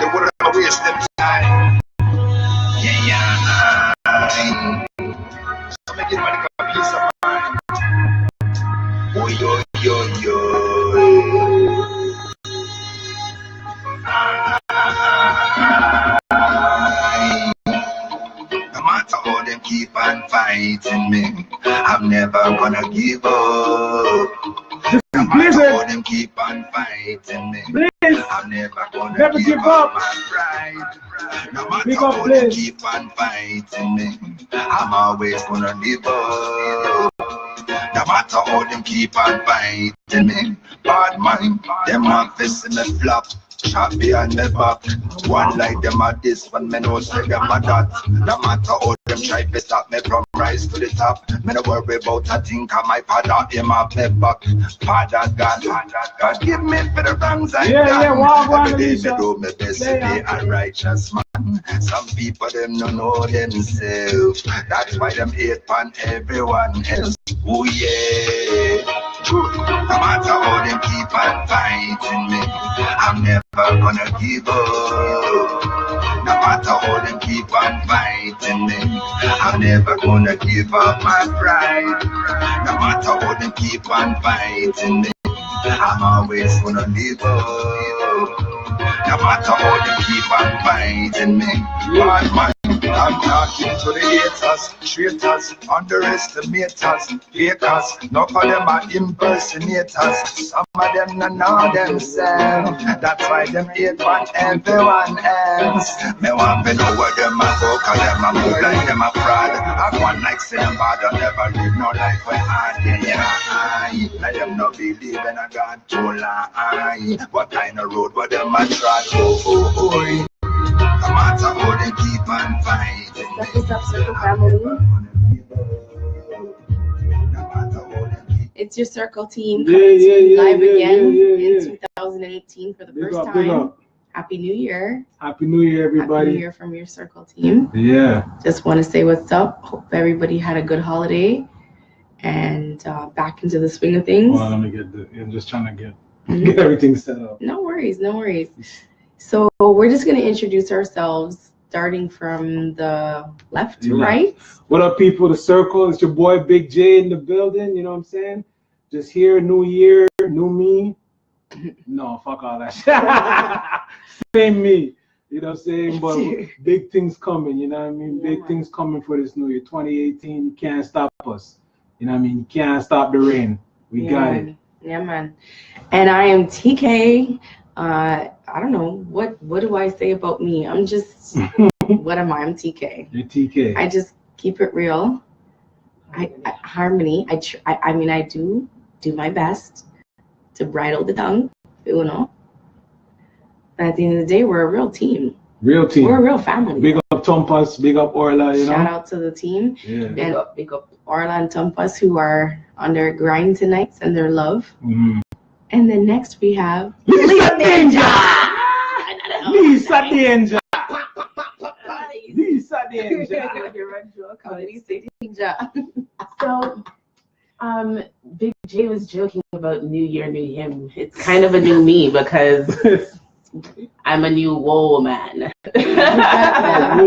They wouldn't waste them time. Yeah. So make it money a piece of mind. Oh, yo. No matter how them keep on fighting me, I'm never gonna give up. No matter how them keep on fighting me, I'm never gonna give up my pride. No matter how them keep on fighting me, I'm always gonna live up. No matter how them keep on fighting me, bad mind, them want to see me flop. Shot behind me back. One like them at this one, me no say them at that. No matter how them try to stop me from rise to the top, me no worry about a thing, cause my father him have me back. Father God give me for the wrongs I done. Every day me do my best to be a righteous man. Some people them no know themselves, that's why them hate on everyone else. Oh yeah. No matter how them keep on fighting me, I'm never gonna give up. No matter how them keep on fighting me, I'm never gonna give up my pride. No matter how them keep on fighting me, I'm always gonna live up. No matter how them keep on fighting me, I'm talking to the haters, traitors, underestimators, fakers. None of them are impersonators. Some of them don't know themselves. That's why them hate on everyone else. Me want to know where them a go, cause them a move like them a fraud. I want like say them bad, I never live no life where I let them not believe in a God too lie. What kind of road where them a trod? Oh. No matter how they keep on fighting. What's up, Circle family? It's your Circle team coming live again in 2018 for the first time. Happy New Year. Happy New Year, everybody. Happy New Year from your Circle team. Yeah. Just want to say what's up. Hope everybody had a good holiday and back into the swing of things. Well, let me I'm just trying to get everything set up. No worries. So we're just going to introduce ourselves, starting from the left to right. What up, people? The Circle. It's your boy Big J in the building. You know what I'm saying? Just here, new year, new me. No, fuck all that shit. Same me. You know what I'm saying? But big things coming. You know what I mean? Big things coming for this new year. 2018. You can't stop us. You know what I mean? You can't stop the rain. We got it. Yeah, man. And I am TK. I don't know what do I say about me? I'm just what am I? I'm TK. You're TK. I just keep it real. I harmony. I mean I do my best to bridle the tongue, you know. But at the end of the day, we're a real team. Real team. We're a real family. Big up Tumpas, big up Orla, you know. Shout out to the team. Yeah. Big up Orla and Tumpas who are on their grind tonight, send their love. Mm-hmm. And then next we have Lisa Dainger. Lisa Dainger. Lisa Dainger. So, Big J was joking about New Year, New Him. It's kind of a new me because I'm a new woman. Add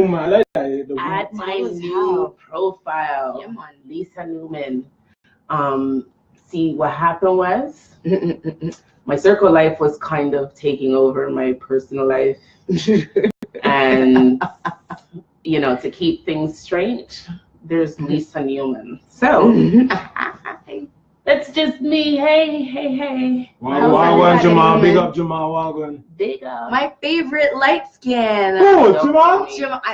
my new profile, Lisa Newman. See, what happened was my Circle life was kind of taking over my personal life. And, you know, to keep things straight, there's Lisa Newman. So, that's just me. Hey. Wagwan, Jamal. Big up, Jamal. Wagwan. Big up. My favorite light skin. Oh, Jamal?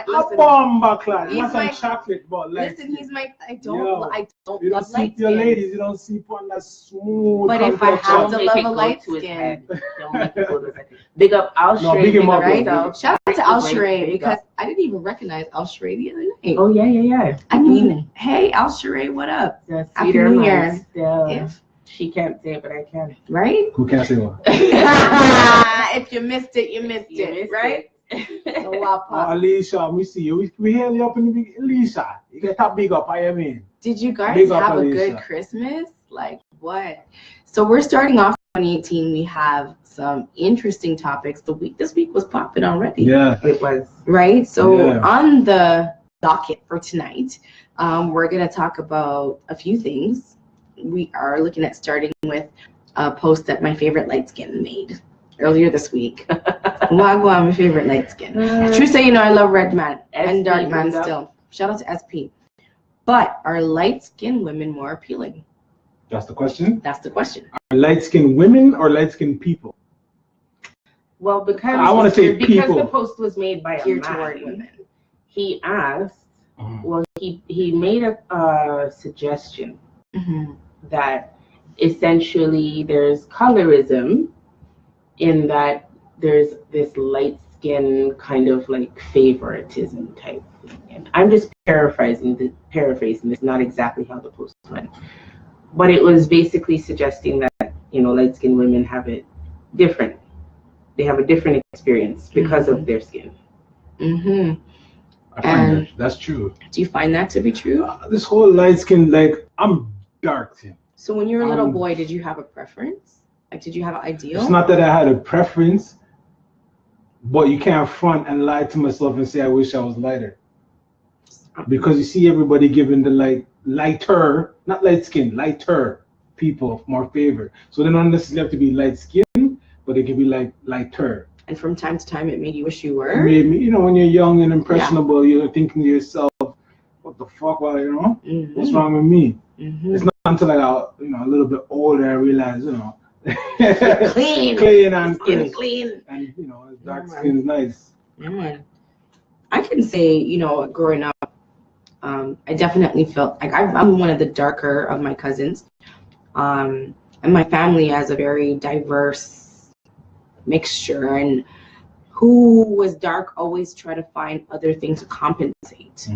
Listen, bomba class. He's Not my chocolate, but listen, he's my. I don't you love don't light see your skin. ladies. You don't see on that smooth. But if I have to love a light to his skin, head. Don't make it go to his head. Big up Al No, Shrey. big him up, right? bro. Shout out to Al Big Shrey up. because I didn't even recognize Al Shrey the other night. Oh yeah. I mean, hey Al Shrey, what up? That's Happy New Year. If she can't say it, but I can. Right? Who can't say what? If you missed it, you missed it, right? So, Alicia, we see you. We hear you up in the big Alicia. You get that big up, I mean. Did you guys Big up, have a Alicia. good Christmas? Like what? So we're starting off 2018. We have some interesting topics. This week was popping already. Yeah, It was. Right? So Yeah. on the docket for tonight, we're going to talk about a few things. We are looking at starting with a post that my favorite light skin made earlier this week. Wagwan, my favorite light skin. True say, I love red man and dark man still. Shout out to SP. But are light skinned women more appealing? That's the question. That's the question. Are light-skinned women or light-skinned people? Well, because I want to say people. the post was made by a Geared toward man, women. he asked. Well, he made a suggestion that essentially there's colorism in that there's this light skin kind of like favoritism type thing. And I'm just paraphrasing this, not exactly how the post went. But it was basically suggesting that, light skinned women have it different. They have a different experience because of their skin. I find that's true. Do you find that to be true? This whole light skin, like, I'm dark skin. So when you were a little boy, did you have a preference? Like, did you have an ideal? It's not that I had a preference, but you can't front and lie to myself and say I wish I was lighter. Because you see everybody giving the lighter, not light skin, lighter people more favor. So they don't necessarily have to be light skin, but they can be lighter. And from time to time, it made you wish you It were? made me, when you're young and impressionable, you're thinking to yourself, what the fuck, what's wrong with me? It's not until I got, a little bit older, I realized, clean and crisp. Clean. And, dark skin is nice. Yeah. I can say, growing up, I definitely felt like I'm one of the darker of my cousins. And my family has a very diverse mixture, and who was dark always try to find other things to compensate.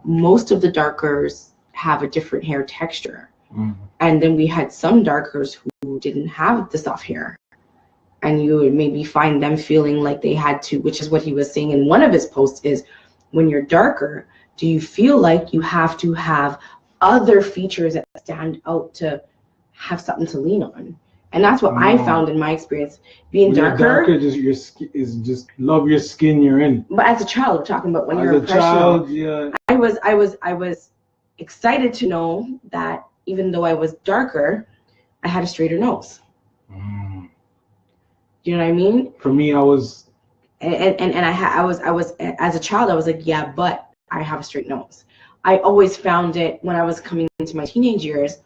Most of the darkers have a different hair texture. And then we had some darkers who didn't have the soft hair. And you would maybe find them feeling like they had to, which is what he was saying in one of his posts, is when you're darker, do you feel like you have to have other features that stand out to have something to lean on? And that's what I found in my experience. Being darker, your skin is just love your skin you're in. But as a child, we're talking about when you're impressionable. Child, yeah. I was excited to know that even though I was darker, I had a straighter nose. You know what I mean? For me, I was. And I was as a child, I was like, yeah, but I have a straight nose. I always found it when I was coming into my teenage years,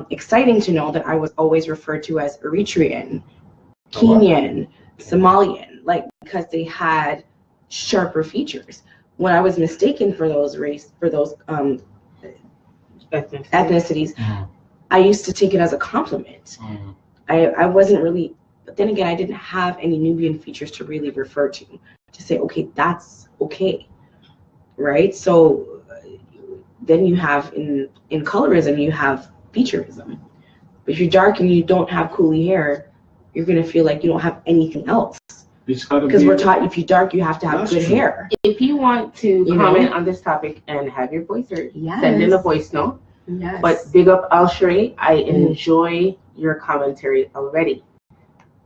exciting to know that I was always referred to as Eritrean, Kenyan, Somalian, because they had sharper features. When I was mistaken for those ethnicities, I used to take it as a compliment. I wasn't really, but then again, I didn't have any Nubian features to really refer to say, okay, that's okay, right? So then you have in colorism, you have featureism. But if you're dark and you don't have coolie hair, you're gonna feel like you don't have anything else. Because we're taught if you're dark, you have to have good hair. If you want to comment on this topic and have your voice heard, send in a voice note. Yes. But big up Al-Shari, I enjoy your commentary already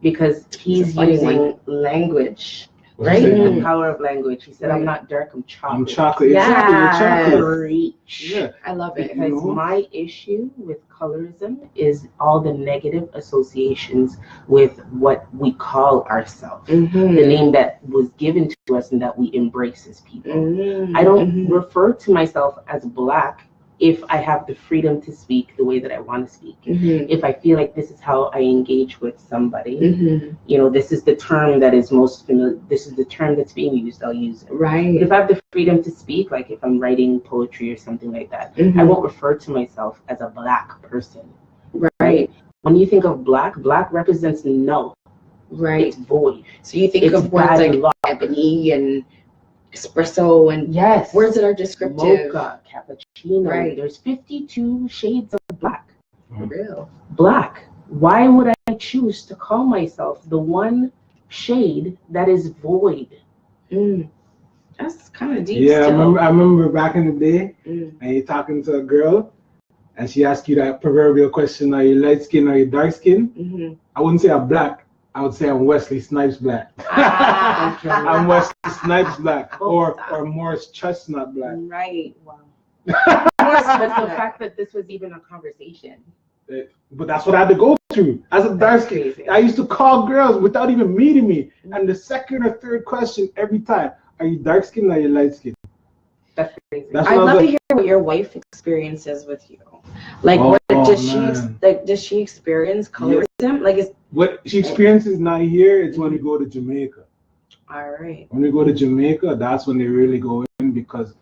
because he's using language. Right? The power of language. He said, I'm not dark, I'm chocolate. I'm chocolate. Exactly, you're chocolate. Yeah. I love it. Because my issue with colorism is all the negative associations with what we call ourselves. The name that was given to us and that we embrace as people. I don't refer to myself as Black if I have the freedom to speak the way that I want to speak. If I feel like this is how I engage with somebody, this is the term that is most familiar, this is the term that's being used, I'll use it. Right. But if I have the freedom to speak, like if I'm writing poetry or something like that, I won't refer to myself as a Black person. Right. When you think of Black represents no. Right. It's void. So you think of words like ebony and espresso and words that are descriptive. Mocha, cappuccino. Right. There's 52 shades of Black. For real. Black. Why would I choose to call myself the one shade that is void? That's kind of deep. Yeah, still. I remember back in the day, and you're talking to a girl, and she asked you that proverbial question, are you light skin or you dark skin? I wouldn't say I'm black. I would say I'm Wesley Snipes black. I'm Wesley Snipes black, or Morris Chestnut black. Right. Wow. But the fact that this was even a conversation. But that's what I had to go through as a dark skin. I used to call girls without even meeting me, and the second or third question every time: are you dark skin or are you light skin? That's crazy. I'd love to hear what your wife experiences with you. Like, does she experience colorism? Like, is what she experiences not here? It's when we go to Jamaica. All right. When we go to Jamaica, that's when they really go in because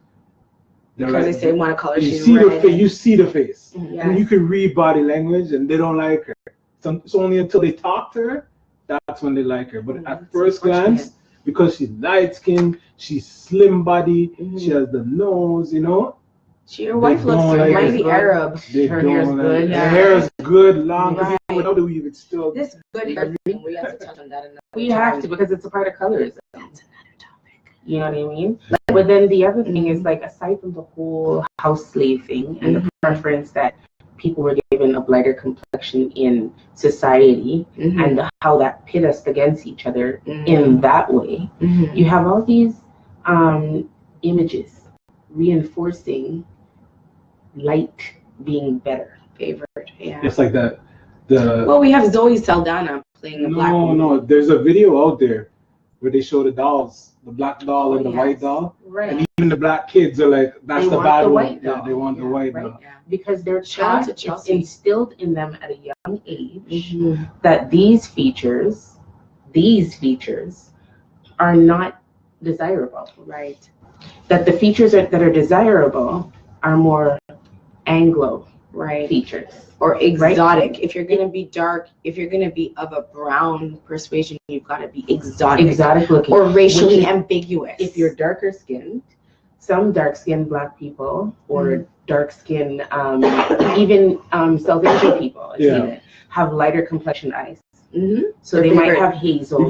they say want to color. You see the face, and you can read body language, and they don't like her. So it's only until they talk to her that's when they like her. But at first glance, because she's light skinned, she's slim body, she has the nose, you know. Your wife looks mighty Arab. Her hair is good. Her hair is good, long. Right. Without the weave, it's still this good hair thing. We have to touch on that. We have to because it's a part of colorism. That's another topic. You know what I mean? But then the other thing is like aside from the whole house slave thing and the preference that people were given a lighter complexion in society and how that pit us against each other in that way, you have all these images reinforcing light being better, favored. Yeah. It's like that. Well, we have Zoe Saldana playing a black woman. No, there's a video out there where they show the dolls, the black doll and the white doll. Right. And even the black kids are like, that's the bad one. Yeah, they want the white doll. Yeah. Because they're taught, it's instilled in them at a young age that these features are not desirable. Right. That the features that are desirable are more Anglo features. Or exotic. Right? If you're going to be dark, if you're going to be of a brown persuasion, you've got to be exotic. Exotic looking. Or racially ambiguous. If you're darker skinned, some dark skinned black people or dark skinned, even South Asian people have lighter complexion eyes. So they might have hazel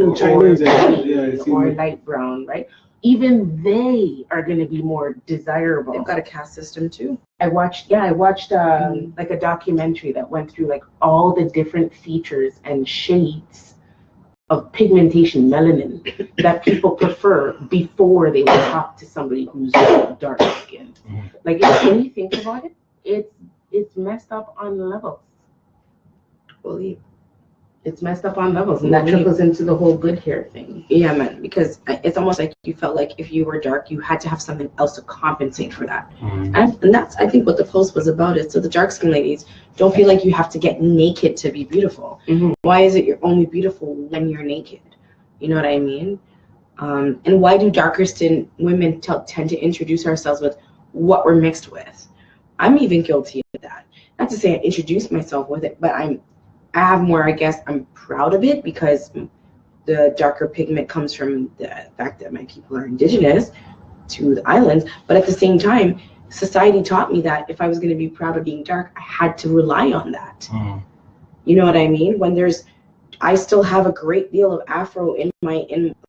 or light brown, right? Even they are going to be more desirable. They've got a caste system too. I watched like a documentary that went through like all the different features and shades of pigmentation, melanin, that people prefer before they will talk to somebody who's dark skinned. Like when you think about it, it's messed up on levels. Believe. It's messed up on levels, and that trickles into the whole good hair thing. Yeah, man, because it's almost like you felt like if you were dark, you had to have something else to compensate for that. And that's, I think, what the post was about. Is so the dark skin ladies don't feel like you have to get naked to be beautiful. Why is it you're only beautiful when you're naked? You know what I mean? And why do darker skinned women tend to introduce ourselves with what we're mixed with? I'm even guilty of that. Not to say I introduced myself with it, but I have more, I guess, I'm proud of it because the darker pigment comes from the fact that my people are indigenous to the islands. But at the same time, society taught me that if I was going to be proud of being dark, I had to rely on that. You know what I mean? I still have a great deal of Afro in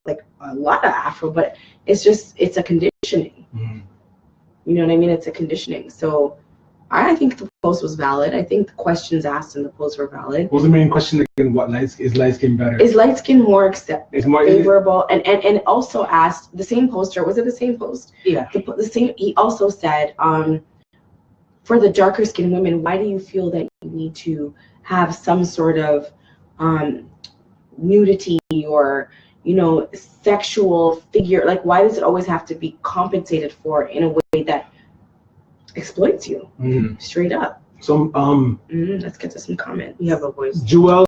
like a lot of Afro, but it's a conditioning. You know what I mean? It's a conditioning. So I think the post was valid. I think the questions asked in the post were valid. What was the main question again? Is light skin better? Is light skin more favorable? And also asked the same poster. Was it the same post? Yeah. The same. He also said, for the darker skinned women, why do you feel that you need to have some sort of nudity or sexual figure? Like, why does it always have to be compensated for in a way that exploits you straight up? So let's get to some comments. We have a voice. Joel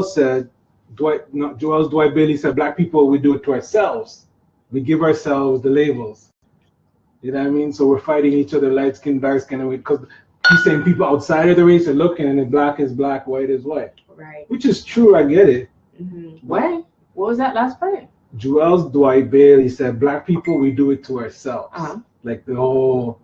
said, Dwight Bailey said, black people, we do it to ourselves. We give ourselves the labels. You know what I mean? So we're fighting each other, light skin, dark skin, because he's saying people outside of the race are looking, and black is black, white is white. Right. Which is true. I get it. What was that last part? Joel's Dwight Bailey said, black people, we do it to ourselves. Like the whole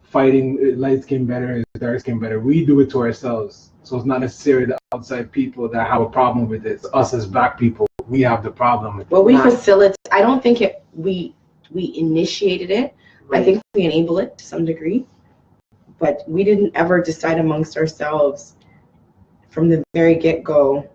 fighting light skin better, dark skin better. We do it to ourselves. So it's not necessarily the outside people that have a problem with it. It's us as black people. We have the problem with it. Well, we facilitate. I don't think we initiated it. Right. I think we enable it to some degree. But we didn't ever decide amongst ourselves from the very get-go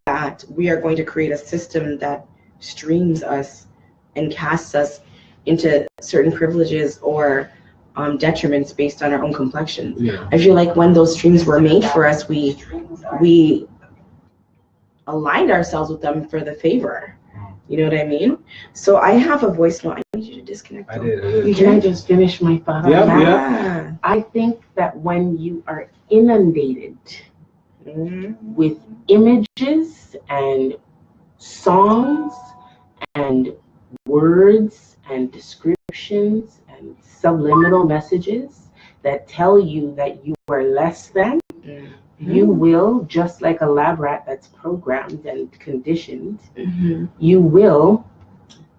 that we are going to create a system that streams us and casts us into certain privileges or detriments based on our own complexion. Yeah. I feel like when those streams were made for us, we aligned ourselves with them for the favor. You know what I mean? So I have a voice note. I need you to disconnect. I did. Can I just finish my thought on that? Yeah. I think that when you are inundated with images and songs and words and descriptions and subliminal messages that tell you that you are less than, you will, just like a lab rat that's programmed and conditioned, you will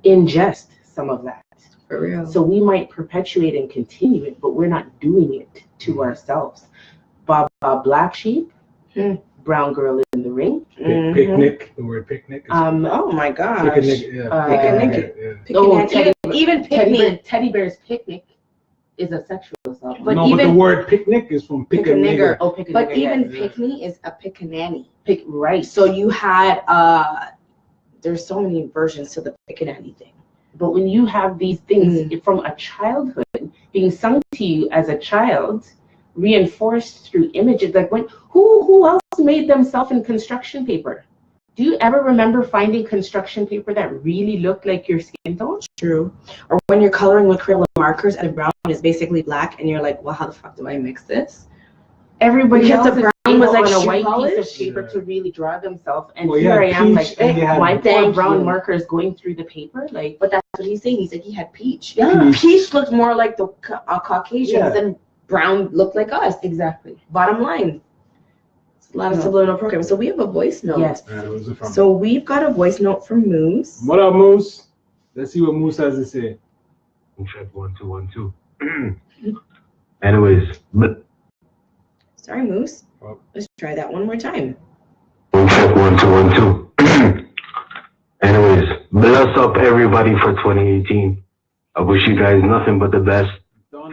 ingest some of that. For real. So we might perpetuate and continue it, but we're not doing it to ourselves. Black sheep, brown girl in the ring. Picnic, the word picnic. Oh my gosh. Picnic, Even picnic. Teddy bear's picnic is a sexual assault. But but the word picnic is from pick a nigger. Oh, pick a But nigger, even yes. pick-me is a pick-a-nanny. Right. So you had, there's so many versions to the pick-a-nanny thing. But when you have these things from a childhood being sung to you as a child, reinforced through images, like who else made themselves in construction paper? Do you ever remember finding construction paper that really looked like your skin tone? True. Or when you're coloring with Crayola markers and the brown is basically black and you're like, well, how the fuck do I mix this? Everybody Because else the is brown was like on a shoe white polish. piece of paper to really draw themselves. And Well, here I am, like my poor Thank brown you. markers going through the paper. Like, But that's what he's saying. He said he had peach. Yeah. Peach looked more like the Caucasians Yeah. than brown looked like us. exactly. Bottom line. It's a lot of subliminal programming. So we have a voice note. Yes. So we've got a voice note from Moose. What up, Moose? Let's see what Moose has to say. Check 1 2 1 2. Anyways, Sorry, Moose. Let's try that one more time. check 1 2 1 2. Anyways, bless up everybody for 2018. I wish you guys nothing but the best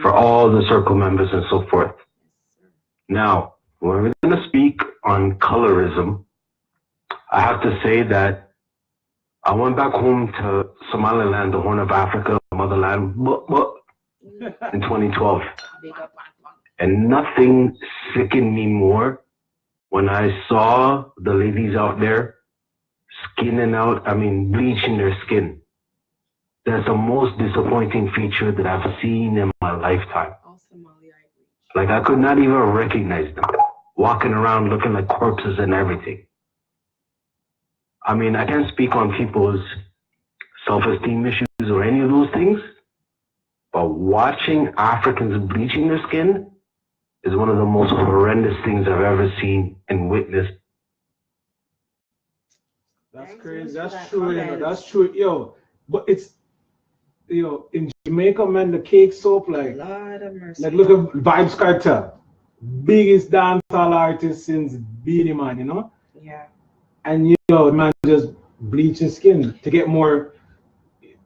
for all the circle members and so forth. Now, when we're going to speak on colorism, I have to say that I went back home to Somaliland, the Horn of Africa, motherland, in 2012. And nothing sickened me more when I saw the ladies out there bleaching their skin. That's the most disappointing feature that I've seen in my lifetime. Like, I could not even recognize them, walking around looking like corpses and everything. I mean, I can't speak on people's self-esteem issues or any of those things, but watching Africans bleaching their skin is one of the most horrendous things I've ever seen and witnessed. That's crazy. That's true. That's true. Yo, but it's, in Jamaica, man, the cake soap, like, Lord of mercy. like look at Vibes Cartel, biggest dancehall artist since Beanie Man, you know? Yeah. And man just bleaching skin to get more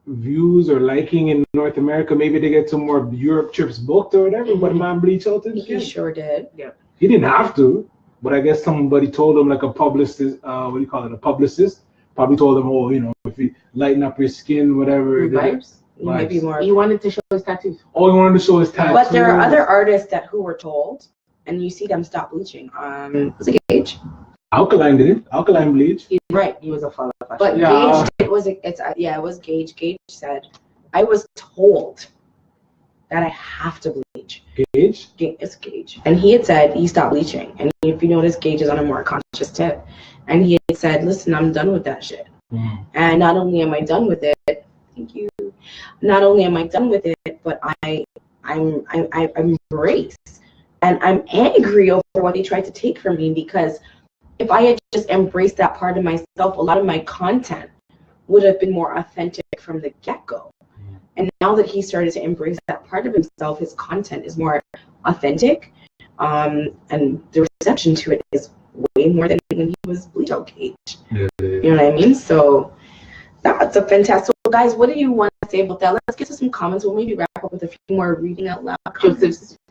views or liking in North America. Maybe they get some more Europe trips booked or whatever, but man bleach out his skin. He sure did. Yeah. He didn't have to, but I guess somebody told him, like a publicist, a publicist, probably told him, if you lighten up your skin, whatever. Vibes? Maybe more. He wanted to show his tattoos. Oh, he wanted to show his tattoos. But there are other artists who were told, and you see them stop bleaching. Was it Gage? Alkaline did it. Alkaline bleach. Right. He was a follow up. But Yeah. Gage, it was Gage. Gage said, I was told that I have to bleach. Gage? It's Gage. And he had said he stopped bleaching. And if you notice, Gage is on a more conscious tip. And he had said, listen, I'm done with that shit. Mm. And not only am I done with it, thank you. Not only am I done with it, but I'm embraced. And I'm angry over what they tried to take from me, because if I had just embraced that part of myself, a lot of my content would have been more authentic from the get-go. And now that he started to embrace that part of himself, his content is more authentic, and the reception to it is way more than when he was bleach out Cage. Yeah. You know what I mean? So that's a fantastic. guys, what do you want to say about that? Let's get to some comments. We'll maybe wrap up with a few more reading out loud.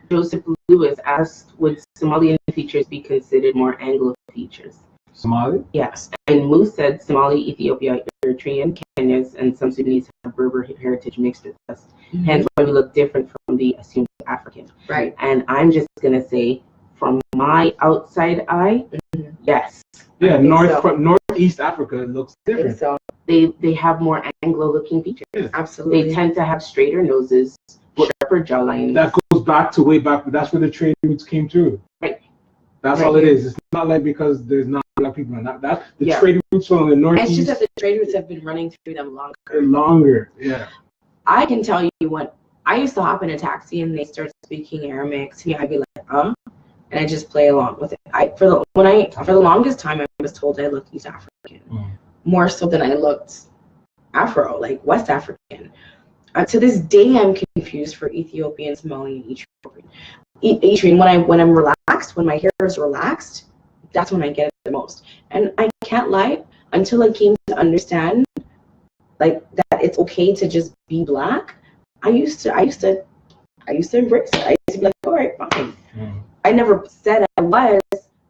Joseph Lewis asked, would Somalian features be considered more Anglo features? Somali? Yes. And Moose said Somali, Ethiopia, Eritrean, Kenyans, and some Sudanese have Berber heritage mixed with us. Hence why we look different from the assumed African. Right. And I'm just going to say, from my outside eye, yes. Yeah, northeast Africa looks different. So They have more Anglo-looking features. Yeah. absolutely. They tend to have straighter noses, sharper jawlines. That goes back to way back, but that's where the trade routes came through. Right. That's all it is. It's not like because there's not black people. Not that the Yeah. trade routes from the northeast. It's just that the trade routes have been running through them longer. Longer, yeah. I can tell you what, I used to hop in a taxi and they start speaking Aramaic to me. I'd be like, and I just play along with it. For the longest time, I was told I looked East African, more so than I looked Afro, like West African. To this day, I'm confused for Ethiopian, Somali, and Eritrean. When I'm relaxed, when my hair is relaxed, that's when I get it the most. And I can't lie, until I came to understand, like that it's okay to just be black. I used to embrace it. I used to be like, all right, fine. I never said I was.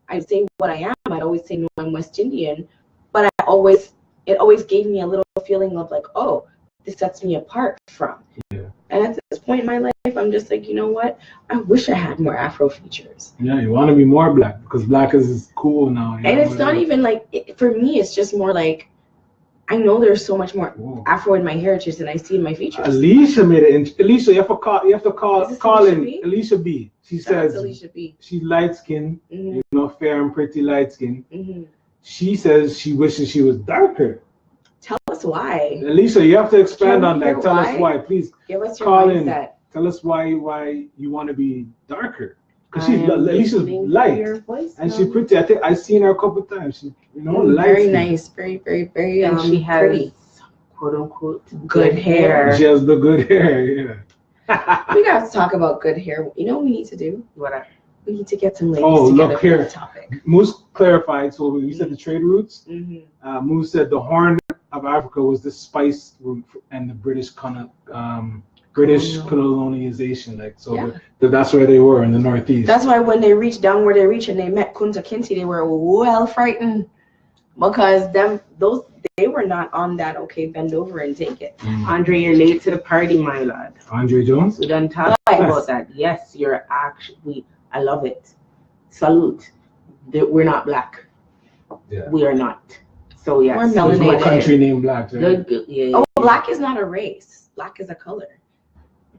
I'd say what I am. I'd always say no, I'm West Indian, but it always gave me a little feeling of like, oh, this sets me apart from. Yeah. And at this point in my life, I'm just like, you know what? I wish I had more Afro features. Yeah, you want to be more black because black is cool now. And it's not even like, for me, it's just more like, I know there's so much more Afro in my heritage than I see in my features. Alicia made it. Alicia, you have to call in B? Alicia B. She says Alicia B. she's light skinned, you know, fair and pretty light skinned. She says she wishes she was darker. Tell us why. Alicia, you have to expand on that. Tell us why, please. Give us your call mindset. in. Tell us why you want to be darker. Because Alicia's light and she's pretty. I think I've seen her a couple of times. She, very nice, very, very, very. And she has pretty, quote unquote, good hair. She has the good hair. Yeah. We got to talk about good hair. You know what we need to do? What? We need to get some ladies together look for here. the topic. Moose clarified. So when you said the trade routes, Moose said the Horn of Africa was the spice route and the British colonization, like that's where they were in the northeast. That's why when they reached down where they reached and they met Kunta Kinte, they were well frightened because they were not on that bend over and take it. Andre, you're late to the party, my lad. Andre Jones? We done talk about that. Yes, you're actually. I love it. Salute. We're not black. Yeah. We are not. So yes. We're melanated. There's no country named black. Right? Good. Yeah. Oh, black is not a race. Black is a color.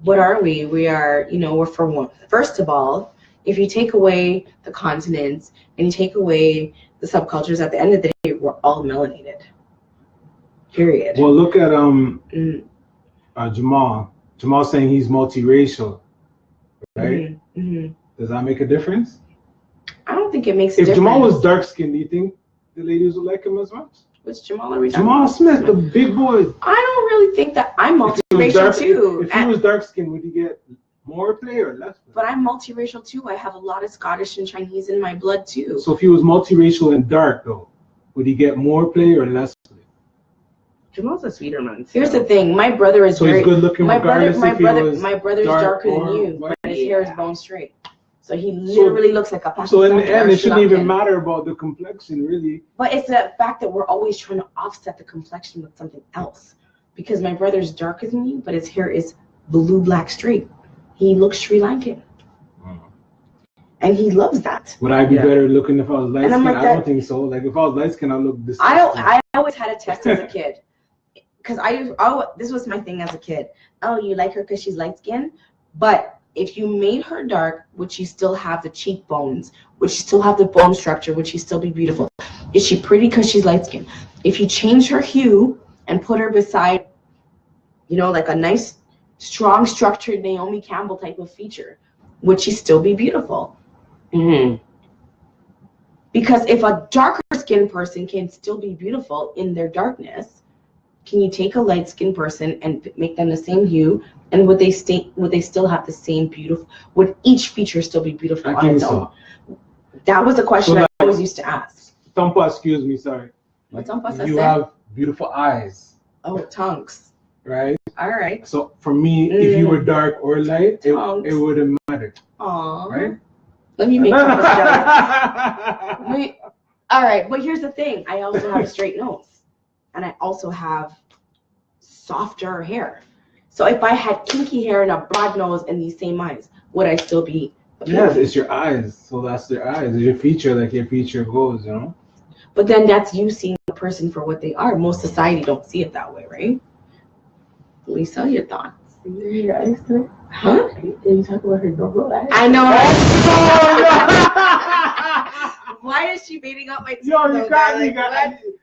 What are we? We are, we're for one. First of all, if you take away the continents and you take away the subcultures, at the end of the day, we're all melanated. Period. Well, look at Jamal. Jamal's saying he's multiracial, right? Does that make a difference? I don't think it makes a difference. If Jamal was dark skinned, do you think the ladies would like him as much? Which Jamal are we talking Jamal about? Smith, the big boy. I don't really think that I'm multiracial too. If he was dark skinned, would he get more play or less play? But I'm multiracial too. I have a lot of Scottish and Chinese in my blood too. So if he was multiracial and dark though, would he get more play or less play? Jamal's a sweeter man. Here's the thing. My brother is he's good looking my regardless brother's darker than you, but his hair is bone straight. So he literally looks like a Pakistani. So in the end, it shouldn't even matter about the complexion, really. But it's the fact that we're always trying to offset the complexion with something else. Because my brother's darker than you, but his hair is blue-black straight. He looks Sri Lankan. And he loves that. Would I be better looking if I was light skinned? Like I don't think so. Like if I was light skinned, I look this. I always had a test as a kid. Because this was my thing as a kid. Oh, you like her because she's light skinned? But if you made her dark, would she still have the cheekbones? Would she still have the bone structure? Would she still be beautiful? Is she pretty because she's light skinned? If you change her hue and put her beside, like a nice, strong, structured Naomi Campbell type of feature, would she still be beautiful? Because if a darker skinned person can still be beautiful in their darkness, can you take a light skinned person and make them the same hue? And would they still have the same beautiful? Would each feature still be beautiful on its own? That was a question I always used to ask. Tampa, excuse me, sorry. What Tampa said? You have beautiful eyes. Oh, Tingz. right? All right. So for me, if you were dark or light, it wouldn't matter. Aww. Right? Let me make Thomas jealous. Wait. All right, but here's the thing. I also have a straight nose. And I also have softer hair. So if I had kinky hair and a broad nose and these same eyes, would I still be appealing? Yes, it's your eyes. So that's their eyes. It's your feature, like your feature goes, you know? But then that's you seeing a person for what they are. Most society don't see it that way, right? Lisa, your thoughts? Your eyes today? Huh? Did you talk about her normal eyes? I know. Why is she beating up my teeth? Yo, you got me.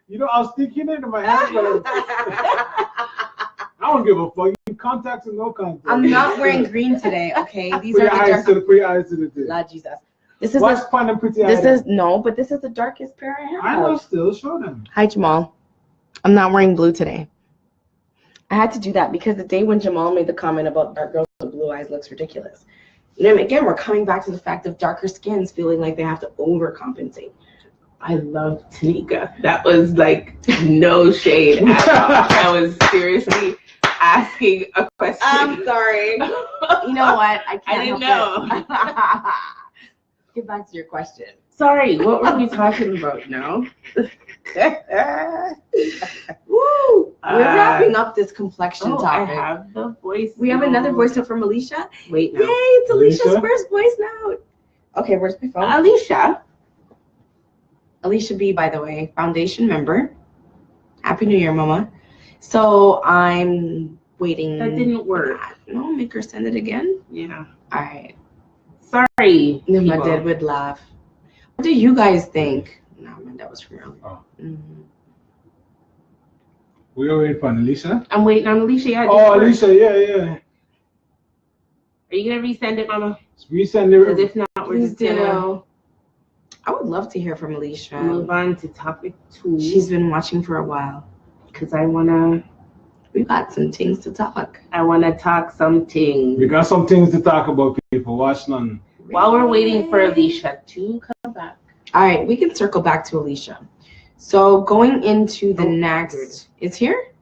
You know, I was thinking it in my head, but I don't give a fuck. You contacts or no contacts. I'm not wearing green today, okay? These put are your the eyes dark. to the put your eyes to the thing. Lord Jesus. This is Watch fun and pretty eyes. this is no, but this is the darkest pair I have. I know, still show them. Hi Jamal. I'm not wearing blue today. I had to do that because the day when Jamal made the comment about dark girls with blue eyes looks ridiculous. You know, again, we're coming back to the fact of darker skins feeling like they have to overcompensate. I love Tanika. That was like no shade at all. I was seriously asking a question. I'm sorry. You know what? I can't I didn't help know. it. Get back to your question. Sorry, what were we talking about now? Woo! We're wrapping up this complexion I topic. have the voice. We have another voice note from Alicia. Wait, Yay! no. It's Alicia's Alicia? first voice note. Okay, where's my phone? Alicia. Alicia B, by the way, foundation member. Happy New Year, Mama. So I'm waiting. That didn't work. No, make her send it again. Yeah. All right. Sorry. No, my people. dad would laugh. What do you guys think? No, man, that was from earlier. Oh. Mm-hmm. We are waiting for Alicia. I'm waiting on Alicia. Yeah, Oh, Alicia, yeah. Are you gonna resend it, Mama? Resend Because it. if not, we're Please just gonna do. I would love to hear from Alicia. move on to topic 2. She's been watching for a while. Because I wanna got some things to talk. talk something. We got some things to talk about, people. Watch none. While we're waiting for Alicia to come back. All right, we can circle back to Alicia. So going into the next, it's here?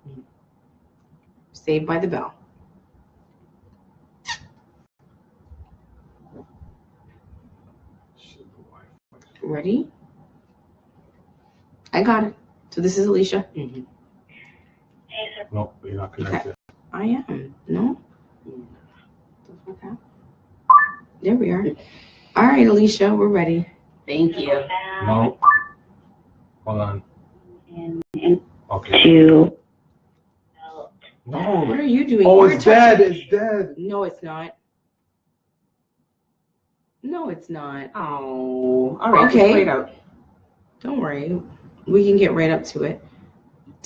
Saved by the Bell. Ready? I got it. So this is Alicia. Mm-hmm. Nope, you're not connected. I am. No? Okay. There we are. All right, Alicia, we're ready. Thank you. No. Hold on. Okay. To No. What are you doing? Oh, You're it's dead. touching- It's dead. No, it's not. No, it's not. Oh. All right. Okay. Just wait out. Don't worry. We can get right up to it.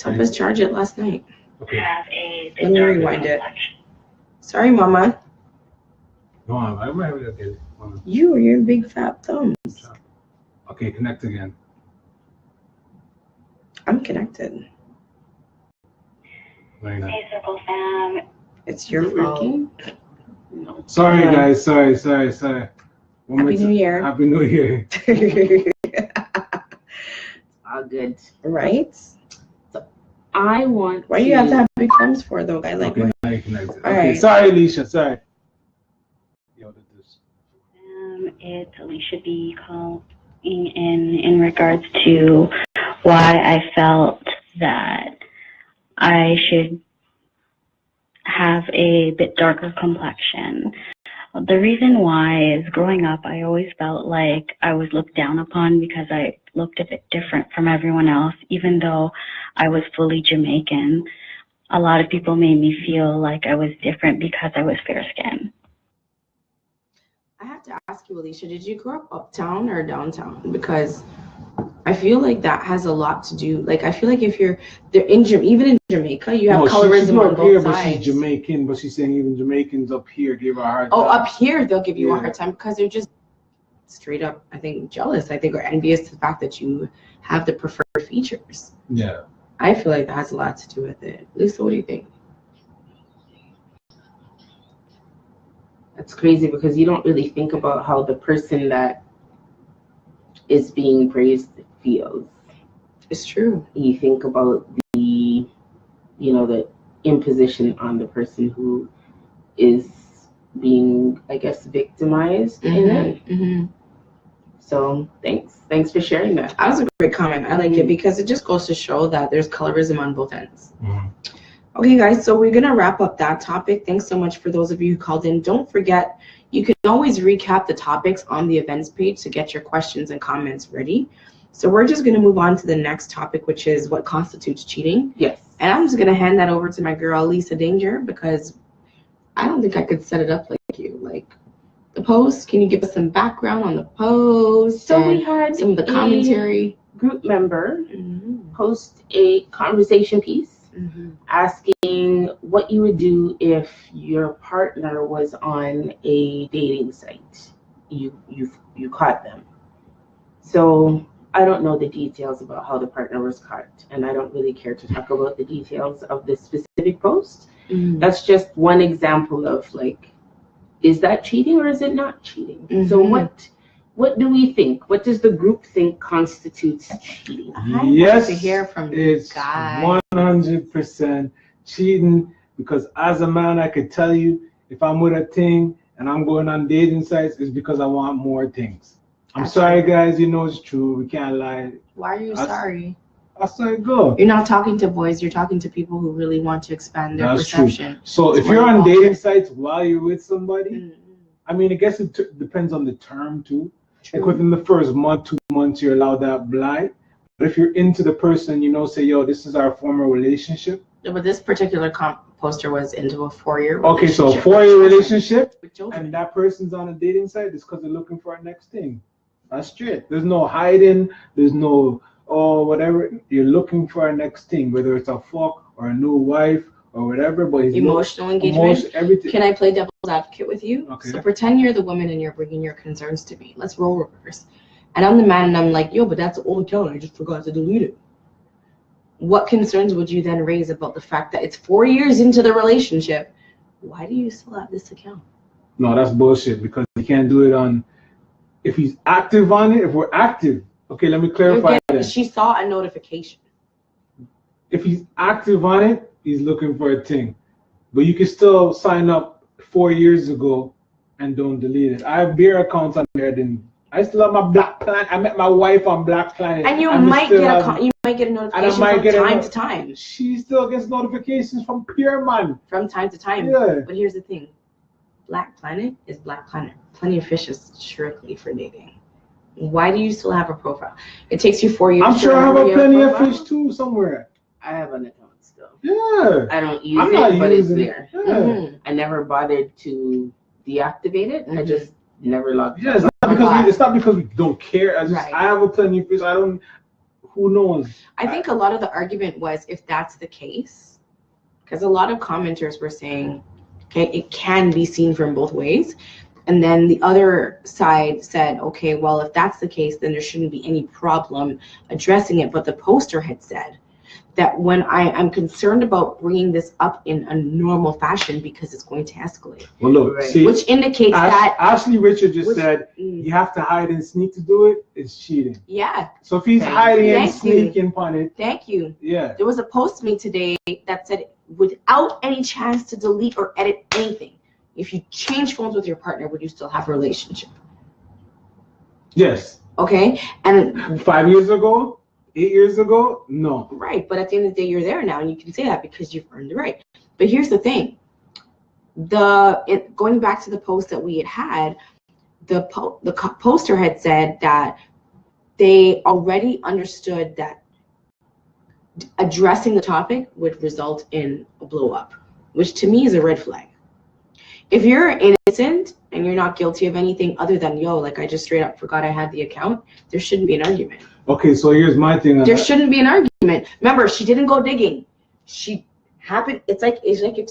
Help us charge it last night. Okay. have a Let me rewind it. Sorry, Mama. No, I might have to get it. Hold on. You or your big fat thumbs. Okay, connect again. I'm connected. No, you're not. Hey, Circle Fam. It's your fault. Working? No. Sorry, Yeah. guys. Sorry. One Happy minute. New Year. Happy New Year. All good. Right? I want Why do you have to have big thumbs for, though? I like Okay, now you're connected. All Okay, right. sorry, Alicia. Sorry. Yo, this. It's Alicia B calling in regards to why I felt that I should have a bit darker complexion. The reason why is growing up, I always felt like I was looked down upon because I looked a bit different from everyone else, even though I was fully Jamaican. A lot of people made me feel like I was different because I was fair-skinned. I have to ask you, Alicia, did you grow up uptown or downtown? Because I feel like that has a lot to do. Like, I feel like if you're there even in Jamaica, you have colorism she's on up here, both but sides. she's Jamaican, but she's saying even Jamaicans up here give her a hard Oh, time. up here they'll give you a Yeah. hard time because they're just straight up, I think, jealous. I think, or envious of the fact that you have the preferred features. Yeah. I feel like that has a lot to do with it. Lisa, what do you think? That's crazy because you don't really think about how the person that is being praised feels. It's true. You think about the imposition on the person who is being, I guess, victimized in it. Mm-hmm. So thanks for sharing that. That was a great comment. I like it because it just goes to show that there's colorism on both ends. Okay, guys, so we're gonna wrap up that topic. Thanks so much for those of you who called in. Don't forget, you can always recap the topics on the events page to get your questions and comments ready. So we're just gonna move on to the next topic, which is what constitutes cheating. Yes. And I'm just gonna hand that over to my girl Lisa Dainger because I don't think I could set it up like you. Like the post, can you give us some background on the post? So we had some of the commentary. Group member post a conversation piece asking what you would do if your partner was on a dating site. You caught them. So I don't know the details about how the partner was caught, and I don't really care to talk about the details of this specific post. That's just one example of like, is that cheating or is it not cheating? So what do we think? What does the group think constitutes cheating? Yes, to hear from it's guys. 100% cheating, because as a man, I could tell you if I'm with a thing and I'm going on dating sites, it's because I want more things. I'm sorry, guys. You know it's true. We can't lie. Why are you sorry? I saw it go. You're not talking to boys. You're talking to people who really want to expand their perception. True. So if you're on dating sites while you're with somebody, I mean, I guess it depends on the term too. Like within the first month, 2 months, you're allowed that blind. But if you're into the person, you know, say, yo, this is our former relationship. Yeah, but this particular poster was into a 4-year relationship. Okay, so a 4-year relationship, and that person's on a dating site, it's because they're looking for a next thing. That's straight. There's no hiding. There's no, whatever. You're looking for a next thing, whether it's a fuck or a new wife or whatever. But emotional engagement. Everything. Can I play devil's advocate with you? Okay. So pretend you're the woman and you're bringing your concerns to me. Let's roll reverse. And I'm the man and I'm like, yo, but that's the old account. I just forgot to delete it. What concerns would you then raise about the fact that it's 4 years into the relationship? Why do you still have this account? No, that's bullshit, because you can't do it on, if he's active on it, if we're active. Okay, let me clarify that. She saw a notification. If he's active on it, he's looking for a thing. But you can still sign up 4 years ago and don't delete it. I have beer accounts on there. I still have my Black Planet. I met my wife on Black Planet. And you might get a notification from time to time. She still gets notifications from Pure Man. From time to time. Yeah. But here's the thing. Black Planet is Black Planet. Plenty of fish is strictly for dating. Why do you still have a profile? It takes you 4 years. I'm sure I have plenty of fish too somewhere. I have an account still. Yeah. I don't use it, but it's there. Yeah. I never bothered to deactivate it. I just never logged. Yeah, it's not because we don't care. I have a plenty of fish. Who knows? I think a lot of the argument was, if that's the case, because a lot of commenters were saying, okay, it can be seen from both ways. And then the other side said, okay, well, if that's the case, then there shouldn't be any problem addressing it. But the poster had said that when I'm concerned about bringing this up in a normal fashion because it's going to escalate. Well, look, see, which indicates that Ashley Richard just said you have to hide and sneak to do it. It's cheating. Yeah. So if he's hiding and sneaking on it. Thank you. Yeah. There was a post made today that said, without any chance to delete or edit anything, if you change phones with your partner, would you still have a relationship? Yes. Okay. And 5 years ago, 8 years ago, no. Right, but at the end of the day, you're there now, and you can say that because you've earned the right. But here's the thing: going back to the post that we had, the poster had said that they already understood that addressing the topic would result in a blow up, which to me is a red flag. If you're innocent and you're not guilty of anything other than, yo, like I just straight up forgot I had the account, there shouldn't be an argument. Okay, so here's my thing. There shouldn't be an argument. Remember, she didn't go digging. She happened. It's like if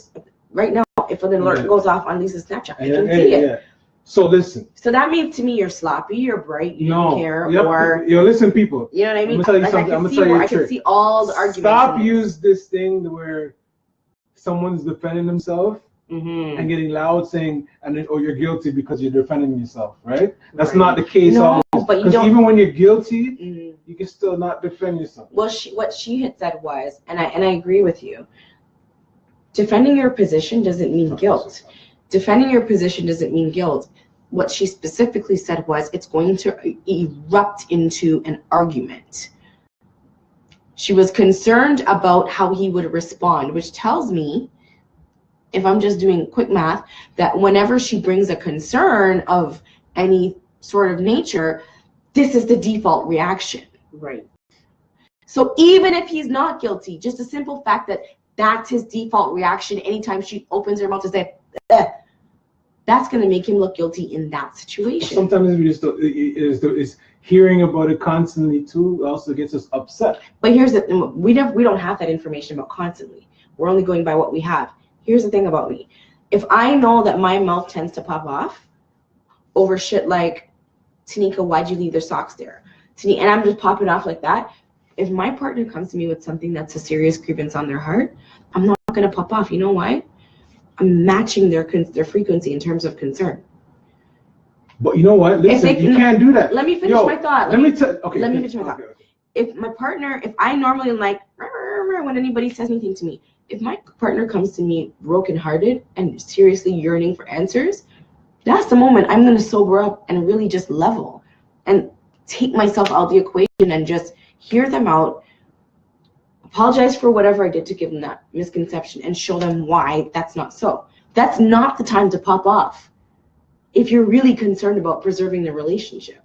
right now, if an alert goes off on Lisa's Snapchat, I can see it. Yeah. So listen. So that means to me you're sloppy, you're bright, you don't care, or listen, people. You know what I mean? I'm gonna tell you something. I'm gonna tell you a trick. I can see all the arguments. Stop use this thing where someone's defending themselves. And getting loud saying, you're guilty because you're defending yourself, right? That's not the case. No, but you don't. Even when you're guilty, you can still not defend yourself. Well, what she had said was, and I agree with you. defending your position doesn't mean guilt. Defending your position doesn't mean guilt. What she specifically said was it's going to erupt into an argument. She was concerned about how he would respond, which tells me, if I'm just doing quick math, that whenever she brings a concern of any sort of nature, this is the default reaction. Right. So even if he's not guilty, just the simple fact that that's his default reaction anytime she opens her mouth to say, that's going to make him look guilty in that situation. Sometimes we just is hearing about it constantly too also gets us upset. But here's the thing, we don't have that information about constantly. We're only going by what we have. Here's the thing about me. If I know that my mouth tends to pop off over shit like, Tanika, why'd you leave their socks there? And I'm just popping off like that. If my partner comes to me with something that's a serious grievance on their heart, I'm not going to pop off. You know why? I'm matching their frequency in terms of concern. But you know what? Listen, you can't do that. Let me finish my thought. Let me finish my thought. If I normally am like, when anybody says anything to me, if my partner comes to me brokenhearted and seriously yearning for answers, that's the moment I'm going to sober up and really just level and take myself out of the equation and just hear them out, apologize for whatever I did to give them that misconception, and show them why that's not so. That's not the time to pop off if you're really concerned about preserving the relationship.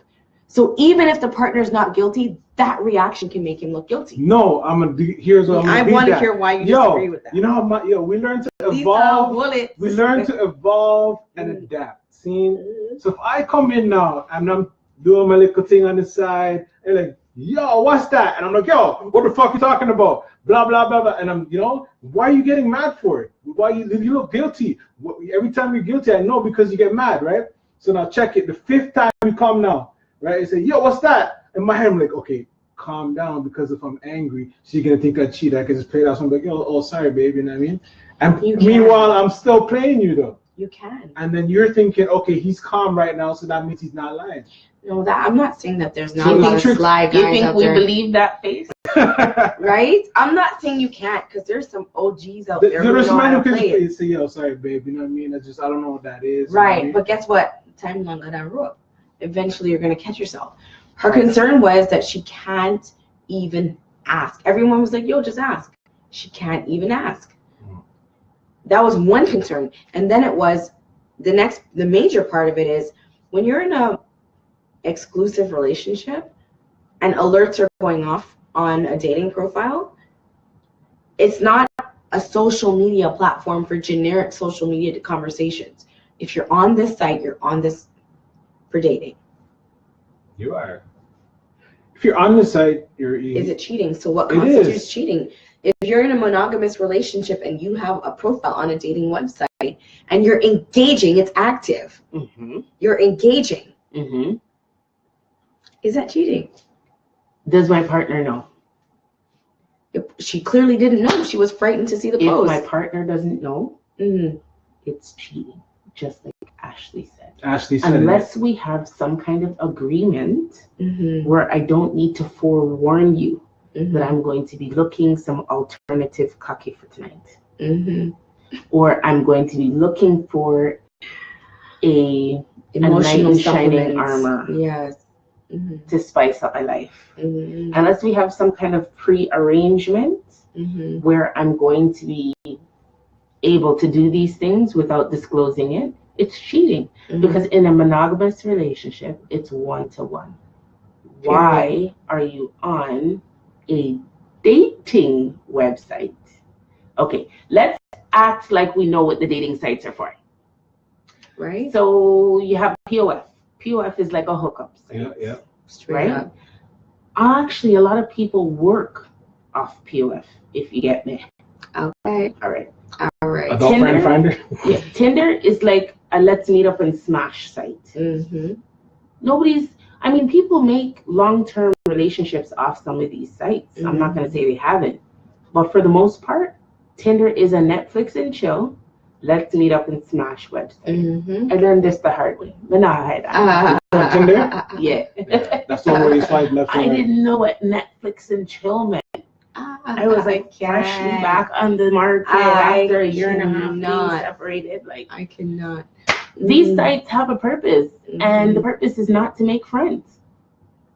So even if the partner's not guilty, that reaction can make him look guilty. No, here's what I want to hear why you disagree with that. You know how we learn to evolve. We learn to evolve and adapt. See? So if I come in now and I'm doing my little thing on the side, and like, yo, what's that? And I'm like, yo, what the fuck you talking about? Blah, blah, blah, blah. And I'm, why are you getting mad for it? Why you look guilty? Every time you're guilty, I know because you get mad, right? So now check it. The 5th time you come now, right? You say, yo, what's that? In my head, I'm like, okay, calm down, because if I'm angry, she's going to think I cheat. I can just play it out. So I'm like, yo, oh, sorry, baby. You know what I mean? And meanwhile, I'm still playing you, though. You can. And then you're thinking, okay, he's calm right now, so that means he's not lying. No, I'm not saying that there's not a lot of sly guys out there. You think we believe that face? Right? I'm not saying you can't, because there's some OGs out there who know how to play it. Say, yo, sorry, babe, you know what I mean? I don't know what that is. Right, you know but guess what? Time long let that rope. Eventually, you're going to catch yourself. Her concern was that she can't even ask. Everyone was like, yo, just ask. She can't even ask. That was one concern. And then it was, the major part of it is, when you're in a exclusive relationship and alerts are going off on a dating profile, it's not a social media platform for generic social media conversations. If you're on this site, you're on this for dating. You are. If you're on the site, Is it cheating? So what constitutes cheating? If you're in a monogamous relationship and you have a profile on a dating website and you're engaging, it's active. Mm-hmm. You're engaging. Mm-hmm. Is that cheating? Does my partner know? She clearly didn't know. She was frightened to see the post. If my partner doesn't know, it's cheating, just like Ashley said. Unless we have some kind of agreement where I don't need to forewarn you that I'm going to be looking some alternative cocky for tonight. Or I'm going to be looking for a emotional shining armor. Yes. To spice up my life. Unless we have some kind of pre-arrangement where I'm going to be able to do these things without disclosing it, it's cheating. Because in a monogamous relationship, it's 1-to-1. Why are you on a dating website? Okay, let's act like we know what the dating sites are for. Right. So you have POF. POF is like a hookup site. Yeah. Straight up. Actually, a lot of people work off POF, if you get me. Okay. All right. Adult friend finder? Yeah. Tinder is like a let's meet up and smash site. People make long-term relationships off some of these sites. I'm not going to say they haven't. But for the most part, Tinder is a Netflix and chill, let's meet up and smash website. I learned this the hard way. Tinder? Yeah. That's the one where you swipe left. I didn't know what Netflix and chill meant I was like freshly back on the market after a year and a half being separated. Like, I cannot. These sites have a purpose, and the purpose is not to make friends.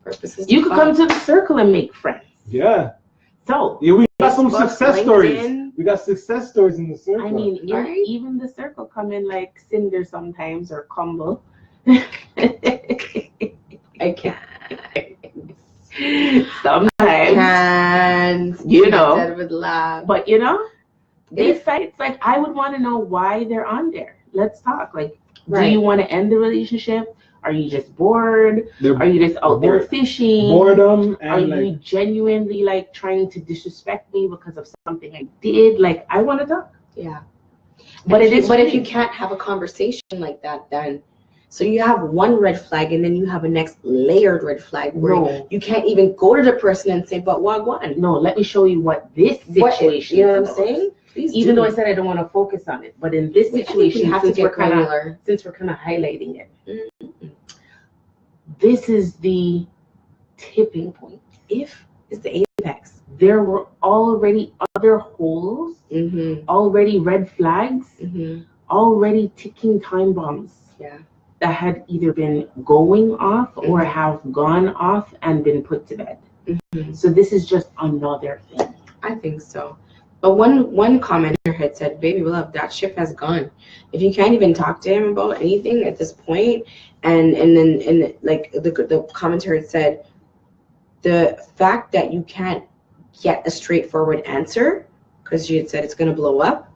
Purpose is you could come to the circle and make friends. Yeah. So yeah, we got some success LinkedIn, stories. We got success stories in the circle. I mean, even the circle come in like Cinder sometimes or Combo. I can't. Sometimes, and you know, but you know, these sites, like, I would want to know why they're on there. Let's talk. Like, do you want to end the relationship? Are you just bored? Are you just out there fishing? Boredom. And are you genuinely like trying to disrespect me because of something I did? Like, I want to talk. Yeah. But if you can't have a conversation like that, then so you have one red flag and then you have a next layered red flag where you can't even go to the person and say, but wagwan. No, let me show you what this situation. You know what I'm saying? Even though I said I don't want to focus on it, but in this situation, since we're kind of highlighting it, this is the tipping point. If it's the apex, there were already other holes, already red flags, already ticking time bombs. Yeah. That had either been going off or have gone off and been put to bed. So this is just another thing. I think so. But one commenter had said, "Baby love, that ship has gone. If you can't even talk to him about anything at this point," and then like the commenter had said, the fact that you can't get a straightforward answer because she had said it's going to blow up.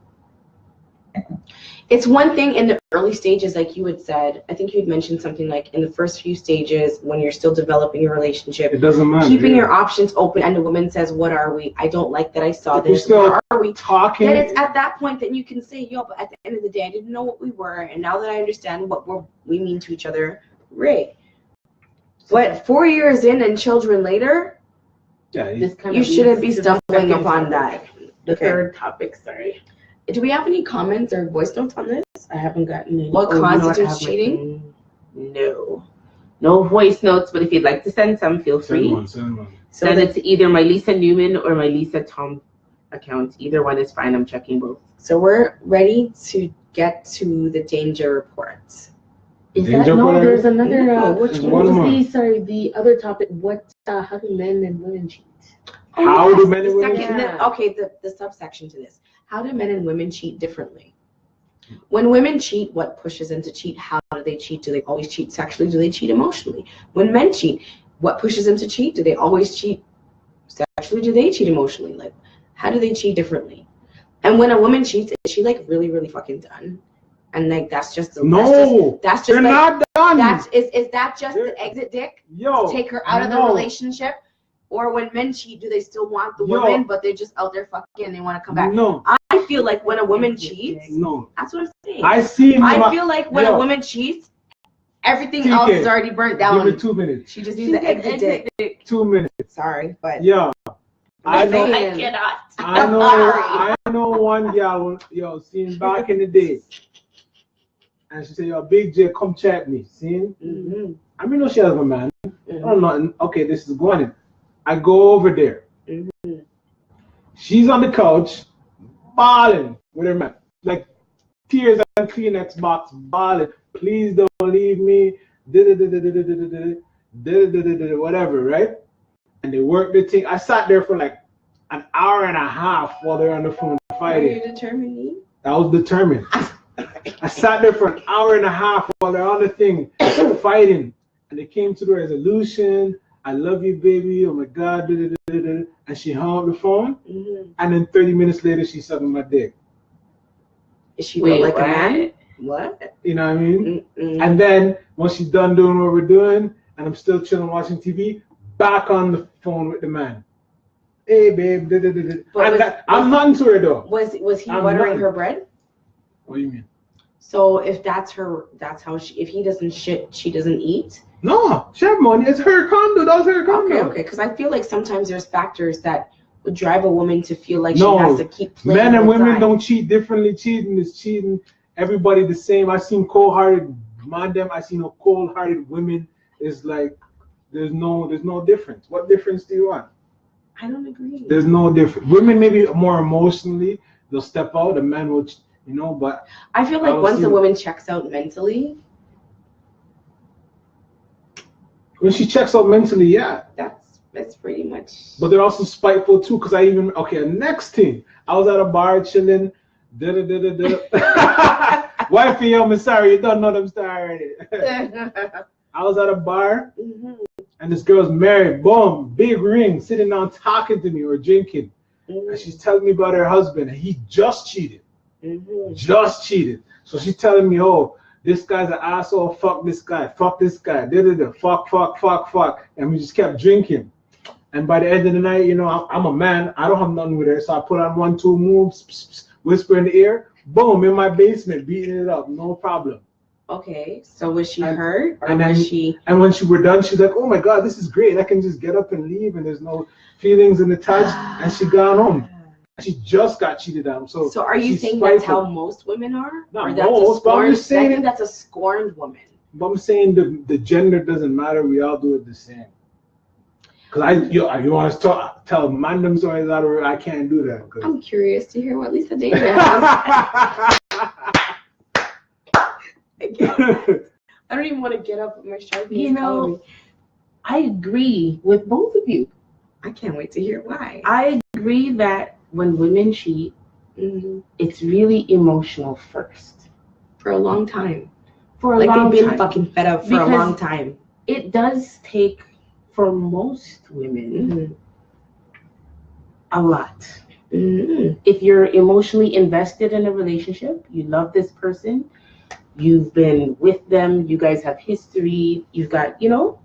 It's one thing in the early stages, like you had said. I think you had mentioned something like in the first few stages when you're still developing your relationship. It doesn't matter. Keeping your options open, and the woman says, "What are we? I don't like that I saw this. What are we talking?" Then it's at that point that you can say, "Yo, but at the end of the day, I didn't know what we were, and now that I understand what we mean to each other, great." But 4 years in and children later, you shouldn't be stumbling upon that. The third topic, sorry. Do we have any comments or voice notes on this? I haven't gotten any. What constitutes cheating? No voice notes, but if you'd like to send some, feel free. Send one. Send it to either my Lisa Newman or my Lisa Tom account. Either one is fine. I'm checking both. So we're ready to get to the danger report. There's another. The other topic. How do men and women cheat? How do men and women cheat? Okay, the subsection to this. How do men and women cheat differently? When women cheat, what pushes them to cheat? How do they cheat? Do they always cheat sexually? Do they cheat emotionally? When men cheat, what pushes them to cheat? Do they always cheat sexually? Do they cheat emotionally? Like, how do they cheat differently? And when a woman cheats, is she like really, really fucking done? And like that's just they're not done. Is that just the exit dick? Yo, to take her out of the relationship? Or when men cheat, do they still want the woman, but they're just out there fucking and they want to come back? No. I feel like when a woman cheats, that's what I'm saying. I feel like when a woman cheats, everything else is already burnt down. Give me 2 minutes. She just needs the exit dick. 2 minutes. Sorry, but I cannot. I know one gal, seen back in the day. And she said, "Yo, Big J, come chat me." See? I mean, no, she has a man. Oh, nothing. Okay, this is going in. I go over there. She's on the couch, bawling with her man. Like, tears and Kleenex box, bawling. "Please don't leave me." Whatever, right? And they work the thing. I sat there for like an hour and a half while they're on the phone fighting. Were you determined? I was determined. I sat there for an hour and a half while they're on the thing fighting. And they came to the resolution. "I love you, baby. Oh my God." And she hung up the phone. And then 30 minutes later, she's sucking my dick. Is she like a man? What? You know what I mean? And then once she's done doing what we're doing, and I'm still chilling watching TV, back on the phone with the man. "Hey, babe." I'm not into her though. Was he buttering her bread? What do you mean? So if that's how if he doesn't shit, she doesn't eat? No, she have money. It's her condo. That's her condo. Okay. Because I feel like sometimes there's factors that would drive a woman to feel like she has to keep playing. Men and women don't cheat differently. Cheating is cheating. Everybody the same. I seen cold-hearted man them. I seen no cold-hearted women. It's like there's no difference. What difference do you want? I don't agree. There's no difference. Women maybe more emotionally, they'll step out. The men will, you know, but I feel like once a woman checks out mentally, when she checks out mentally, yeah. That's pretty much. But they're also spiteful too, because next thing, I was at a bar chilling, wifey, I'm sorry, you don't know them story already. I was at a bar, and this girl's married, boom, big ring, sitting down talking to me or drinking. And she's telling me about her husband, and he just cheated. Just cheated. So she's telling me, oh, this guy's an asshole, fuck this guy, fuck, fuck. And we just kept drinking. And by the end of the night, you know, I'm a man, I don't have nothing with her, so I put on 1-2 moves, whisper in the ear, boom, in my basement, beating it up, no problem. Okay, so was she hurt, or and was then, she? And when we're done, she's like, oh my God, this is great, I can just get up and leave, and there's no feelings in the touch, and she gone home. She just got cheated on. So are you saying that's how most women are? Not most, but I'm just saying, I think that's a scorned woman. But I'm saying the gender doesn't matter. We all do it the same. Because you want to tell random stories out of it, I can't do that. I'm curious to hear what Lisa Dainger has. I don't even want to get up with my Sharpie. You know, I agree with both of you. I can't wait to hear why. I agree that when women cheat, it's really emotional first. For a long time. For a long time. Like they've been fucking fed up for a long time. It does take, for most women, a lot. If you're emotionally invested in a relationship, you love this person, you've been with them, you guys have history, you've got, you know,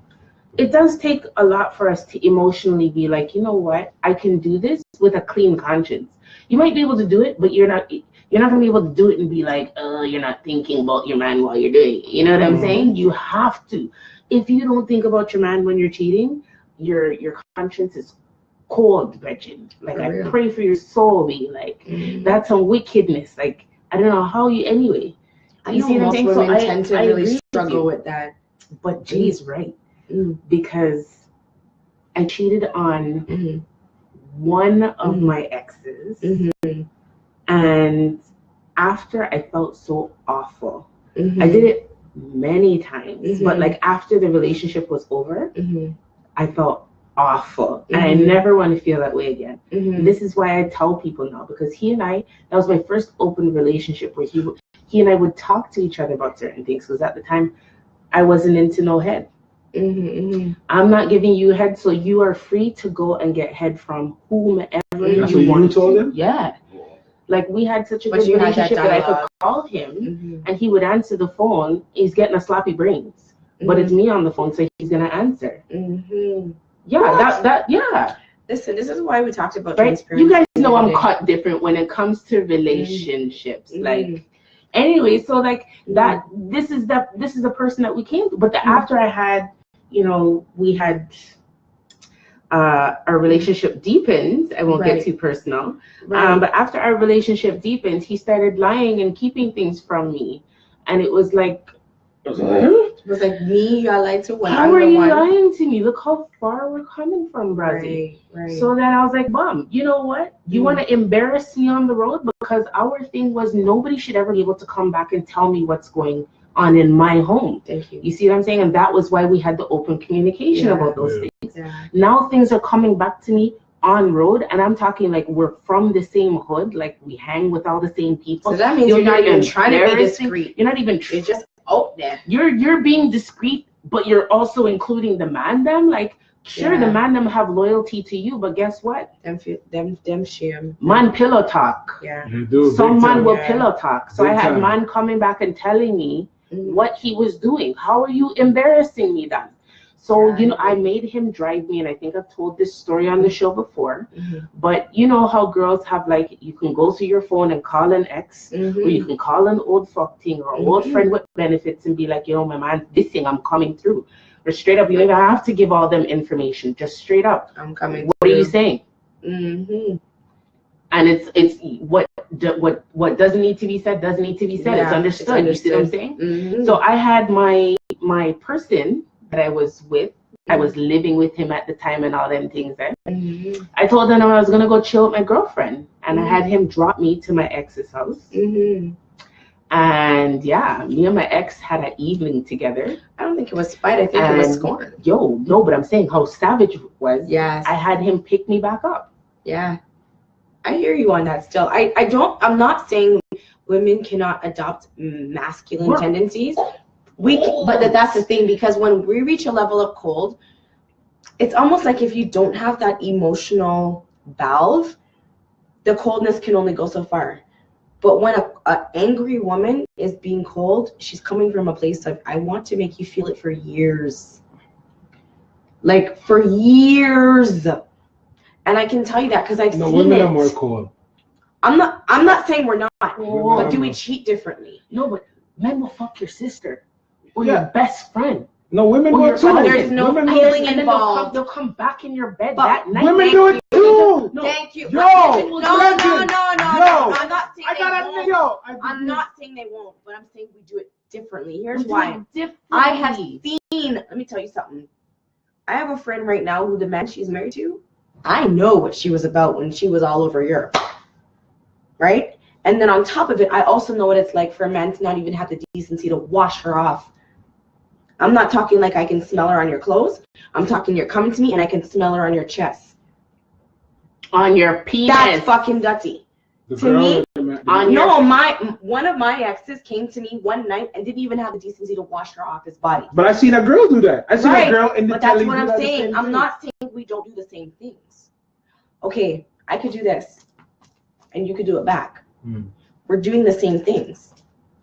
it does take a lot for us to emotionally be like, you know what, I can do this with a clean conscience. You might be able to do it, but you're not gonna be able to do it and be like, oh, you're not thinking about your man while you're doing it. You know what I'm saying? You have to. If you don't think about your man when you're cheating, your conscience is cold, wretched. Like, I pray for your soul, be like, that's some wickedness. Like, I don't know how you, anyway. I know most women tend to really struggle with that. But Jay's right. Because I cheated on one of my exes, and after I felt so awful. I did it many times, but like after the relationship was over, I felt awful, and I never want to feel that way again. This is why I tell people now, because that was my first open relationship where he and I would talk to each other about certain things, because at the time I wasn't into no head. I'm not giving you head, so you are free to go and get head from whomever you want. You told him? Yeah. Like, we had such a good relationship that I could call him and he would answer the phone. He's getting a sloppy brains, but it's me on the phone, so he's gonna answer. Yeah. Listen, this is why we talked about transparency. You guys know I'm cut different when it comes to relationships. Like, anyway, so like that. This is the person that we came to. But after I had, you know, we had our relationship deepened. I won't get too personal. But after our relationship deepened, he started lying and keeping things from me, and it was like, it was like, me, you lied to one. How are you lying to me? Look how far we're coming from, Brazil. So then I was like, Mom, you know what? You want to embarrass me on the road? Because our thing was, nobody should ever be able to come back and tell me what's going on in my home. Thank you. You see what I'm saying? And that was why we had the open communication about those things. Now things are coming back to me on road, and I'm talking like we're from the same hood, like we hang with all the same people. So that means you're not even trying to be discreet. You're not even. You're just out there. You're being discreet, but you're also including the man them. Like, sure, the man them have loyalty to you, but guess what? Them share. Man pillow talk. Yeah. Some man will pillow talk. So I had man coming back and telling me what he was doing. How are you embarrassing me then? So, you know, I made him drive me, and I think I've told this story on the show before, but you know how girls have, like, you can go to your phone and call an ex, or you can call an old fuck thing or an old friend with benefits and be like, you know, my man's dissing, I'm coming through. Or straight up, you don't even have to give all them information, just straight up. I'm coming What are you saying? And it's what doesn't need to be said doesn't need to be said. It's understood. You see what I'm saying? So I had my person that I was with I was living with him at the time and all them things. I told them I was going to go chill with my girlfriend. And I had him drop me to my ex's house. And yeah, me and my ex had an evening together. I don't think it was spite. I think it was scorn. No, but I'm saying how savage it was. Yes. I had him pick me back up. Yeah. I hear you on that still. I'm not saying women cannot adopt masculine tendencies. But that's the thing, because when we reach a level of cold, it's almost like if you don't have that emotional valve, the coldness can only go so far. But when an angry woman is being cold, she's coming from a place of, I want to make you feel it for years. Like, for years. And I can tell you that because I've seen it. No, women are more cold. I'm not saying we're not. But do we cheat differently? No, but men will fuck your sister or your best friend. No, women do it too. There's no feeling involved. They'll come back in your bed that night. Women do it too. Thank you. Yo, no. I'm not saying they won't. I'm not saying they won't, but I'm saying we do it differently. Here's why. I have seen. Let me tell you something. I have a friend right now who the man she's married to, I know what she was about when she was all over Europe. Right? And then on top of it, I also know what it's like for a man to not even have the decency to wash her off. I'm not talking like I can smell her on your clothes. I'm talking you're coming to me and I can smell her on your chest. On your penis. That's fucking dirty. To me, one of my exes came to me one night and didn't even have the decency to wash her off his body. But I seen a girl do that. I seen a girl in the But that's what I'm saying. I'm not saying we don't do the same things. Okay, I could do this and you could do it back. We're doing the same things,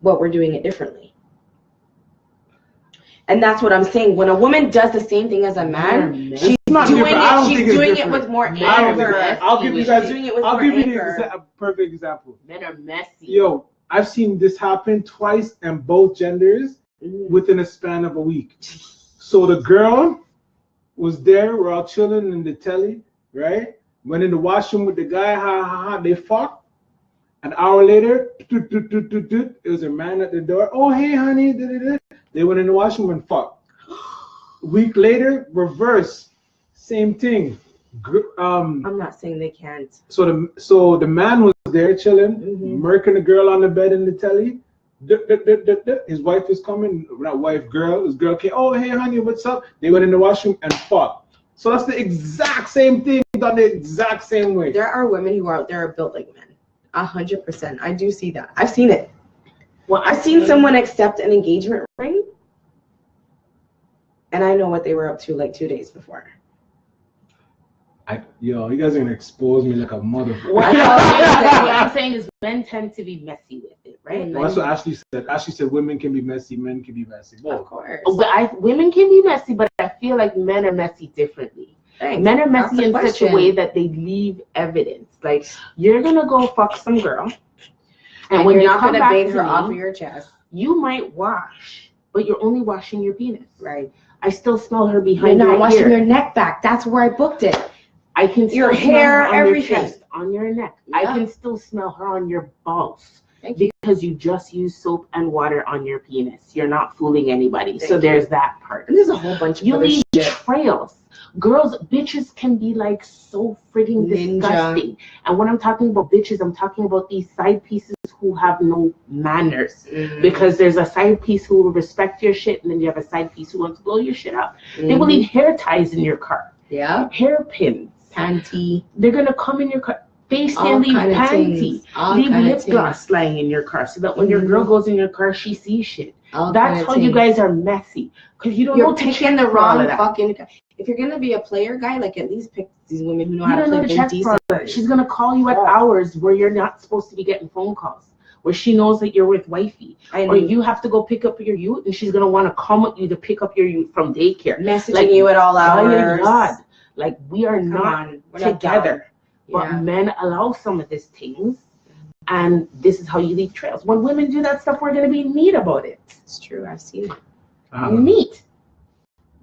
but we're doing it differently. And that's what I'm saying. When a woman does the same thing as a man, she's doing it with more anger. I'll give you a perfect example. Men are messy. Yo, I've seen this happen twice in both genders within a span of a week. So the girl was there, we're all chilling in the telly, right? Went in the washroom with the guy, they fucked. An hour later, it was a man at the door. Oh, hey, honey. They went in the washroom and fucked. A week later, reverse, same thing. I'm not saying they can't. So the man was there chilling, murking the girl on the bed in the telly. His wife was coming, not wife, girl. His girl came. Oh, hey, honey, what's up? They went in the washroom and fucked. So that's the exact same thing, done the exact same way. There are women who are out there built like men. 100%. I do see that. I've seen it. Well, I've seen someone accept an engagement ring, and I know what they were up to like 2 days before. You guys are gonna expose me like a motherfucker. What I'm saying is men tend to be messy with it, right? Well, that's what Ashley said. Ashley said women can be messy, men can be messy. Of course. Women can be messy, but I feel like men are messy differently. Thanks. Men are messy in such a way that they leave evidence. Like, you're gonna go fuck some girl, and when you're not gonna bathe her off of your chest, you might wash, but you're only washing your penis. Right. I still smell her behind your ear. You're not washing your neck back. That's where I booked it. I can still your hair, smell her on everything, your chest, on your neck. Yeah. I can still smell her on your balls. Because you just use soap and water on your penis. You're not fooling anybody. So there's that part. And there's a whole bunch of you leave trails. Girls, bitches can be like so frigging disgusting. And when I'm talking about bitches, I'm talking about these side pieces who have no manners. Because there's a side piece who will respect your shit, and then you have a side piece who wants to blow your shit up. They will leave hair ties in your car. Yeah. Hairpins. Panty. They're gonna come in your car. Face and leave panty. Leave lip gloss lying in your car so that when your girl goes in your car, she sees shit. That's how you guys are messy. Because you don't know to picking the wrong fucking. If you're gonna be a player guy, like at least pick these women who know how to play very decent. She's gonna call you at hours where you're not supposed to be getting phone calls, where she knows that you're with wifey, or you have to go pick up your youth, and she's gonna want to come with you to pick up your youth from daycare, messaging you at all hours. God, like we are not together. But men allow some of these things, and this is how you leave trails. When women do that stuff, we're going to be neat about it. It's true. I've seen it. Neat.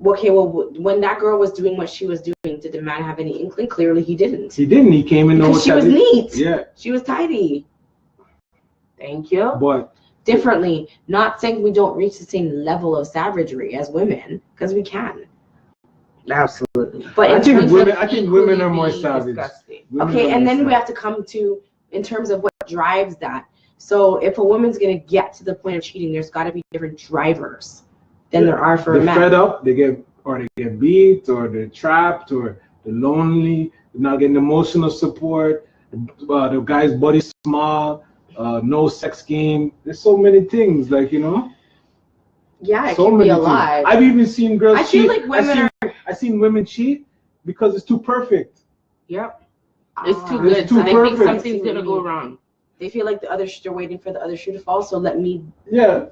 Okay, well, when that girl was doing what she was doing, did the man have any inkling? Clearly, he didn't. He didn't. He came in because she was neat. Yeah. She was tidy. Thank you. But differently, not saying we don't reach the same level of savagery as women, because we can. Absolutely. But I think women are more equally savage. disgusting. Women okay, are and more then we savage. have to come to in terms of what drives that. So if a woman's gonna get to the point of cheating, there's got to be different drivers than there are for They're a man. fed up, they get beat, or they're trapped, or they're lonely, they're not getting emotional support, the guy's body's small, no sex game. There's so many things, like, you know. Yeah, it So can be many a things. lot. I've even seen girls I cheat. feel like women I've seen women cheat because it's too perfect. Yep. It's too It's good. too So they think perfect. something's gonna go wrong. They feel like they're waiting for the other shoe to fall, so let me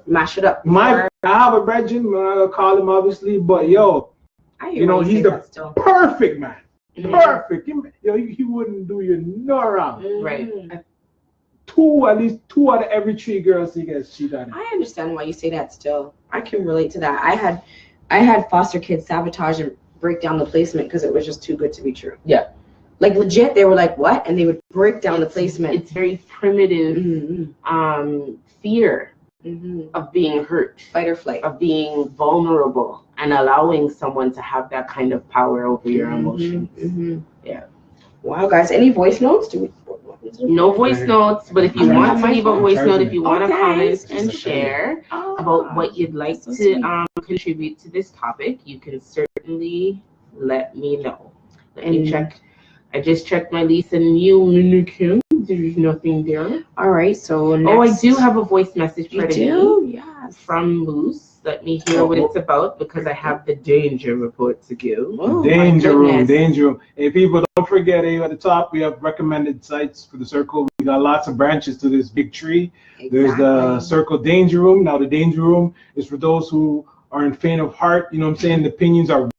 mash it up. I have a brethren, I'm not gonna call him obviously, but yo, I hear you know, what he's say the that still. perfect man. Mhm. Perfect. He wouldn't do you no wrong. Right. At least two out of every 3 girls he gets cheated on. I understand why you say that still. I can relate to that. I had foster kids sabotage and break down the placement because it was just too good to be true. Yeah. Like legit, they were like, what? And they would break down the placement. It's very primitive fear of being hurt, fight or flight, of being vulnerable, and allowing someone to have that kind of power over your emotions. Yeah. Wow, guys, any voice notes? No voice notes, but if you want to leave a voice note, if you want to comment and Okay. share about what you'd like to contribute to this topic, you can certainly let me know. Let me check. I just checked my Lisa Newman. There's nothing there. All right, so next. Oh, I do have a voice message for you. Yes. From Moose. Let me hear what it's about because I have the danger report to give. Oh, danger room. Hey, people, don't forget, at the top, we have recommended sites for the circle. We got lots of branches to this big tree. Exactly. There's the circle danger room. Now, the danger room is for those who are in faint of heart. You know what I'm saying? The opinions are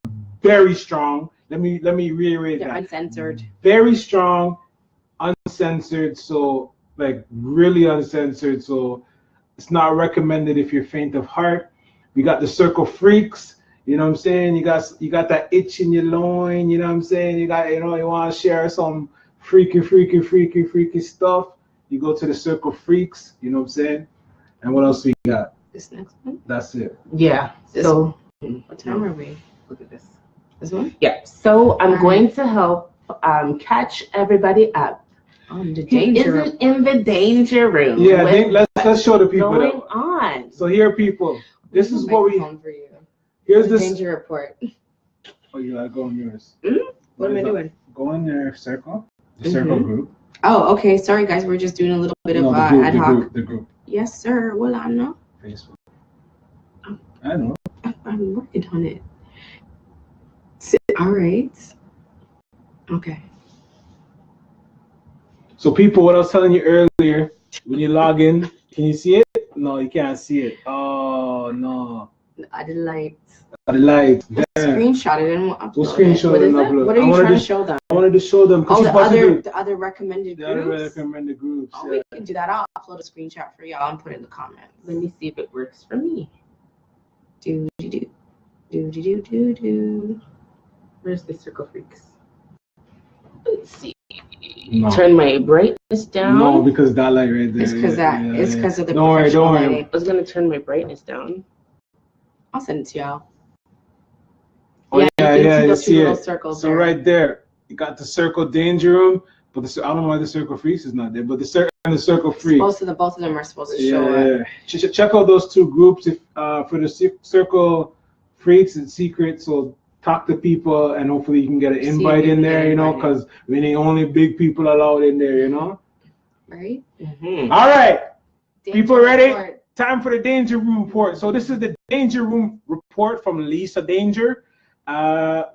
very strong. Let me reiterate that. Uncensored. Very strong, uncensored. So, like, really uncensored. So, it's not recommended if you're faint of heart. We got the circle freaks, you know what I'm saying? You got that itch in your loin, you know what I'm saying? You want to share some freaky stuff. You go to the circle freaks, you know what I'm saying? And what else we got? This next one? That's it. Yeah. So what time are we? Look at this. This one? Yeah. So I'm going to help catch everybody up. The danger isn't in the danger room. Yeah, let's show the people going on. So here, people, this is what we. For you. Here's the this danger report. Oh, you gotta go on yours. What am I doing? Go in your circle, the circle group. Oh, okay. Sorry, guys. We're just doing a little bit of ad hoc. The group. Yes, sir. Well, I know. Facebook. I know. I'm working on it. All right. Okay. So, people, what I was telling you earlier, when you log in, can you see it? No, you can't see it. Oh, no. I didn't like. Screenshot it and upload we'll screenshot it and upload. What are you trying to show them? I wanted to show them. Oh, the other recommended groups? The other recommended groups. Oh, we can do that. I'll upload a screenshot for y'all and put it in the comments. Let me see if it works for me. Do. Where's the circle freaks? Let's see. No. Turn my brightness down. No, because that light right there. It's because of the. Don't worry. I was gonna turn my brightness down. I'll send it to y'all. Oh yeah, you see it. Circles so there. Right there, you got the circle danger room, but I don't know why the circle freaks is not there, but the circle freaks. Both of them are supposed to show up. Yeah. Check out those 2 groups if for the circle freaks and secret. So talk to people and hopefully you can get an invite in there, you know, because we need only big people allowed in there, you know. Right. Mm-hmm. All right, people ready? Report. Time for the danger room report. So this is the danger room report from Lisa Dainger.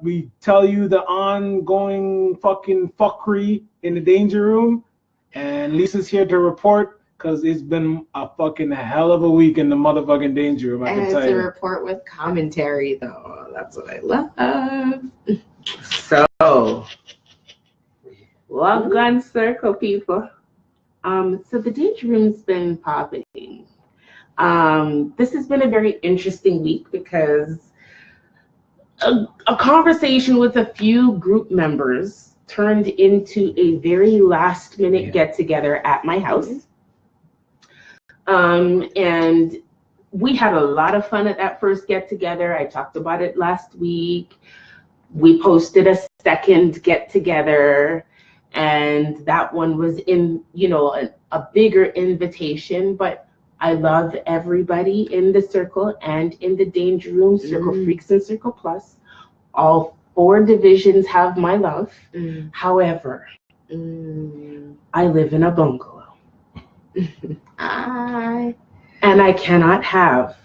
We tell you the ongoing fucking fuckery in the danger room, and Lisa's here to report because it's been a fucking hell of a week in the motherfucking danger room. And it's a report with commentary, though. That's what I love. So, log on circle, people. So the danger room's been popping. This has been a very interesting week because a conversation with a few group members turned into a very last minute get together at my house. And we had a lot of fun at that first get together. I talked about it last week. We posted a second get together, and that one was in, you know, a bigger invitation. But I love everybody in the circle and in the Danger Room, Circle Freaks and Circle Plus. All 4 divisions have my love. However, I live in a bungalow. And I cannot have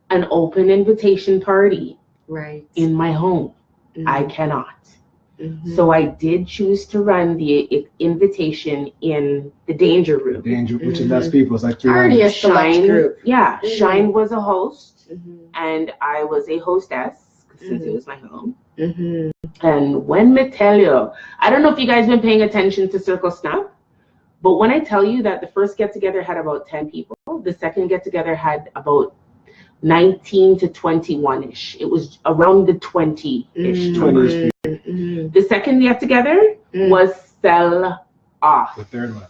an open invitation party in my home. I cannot. So I did choose to run the invitation in the Danger Room. Which is less people. It's like 3 already a select group. Yeah, Shine was a host, and I was a hostess since it was my home. And when me tell you, I don't know if you guys been paying attention to Circle Snap, but when I tell you that the first get together had about 10 people, the second get together had about 19 to 21-ish. It was around the 20-ish. 20-ish. The second get together was sell off. The third one.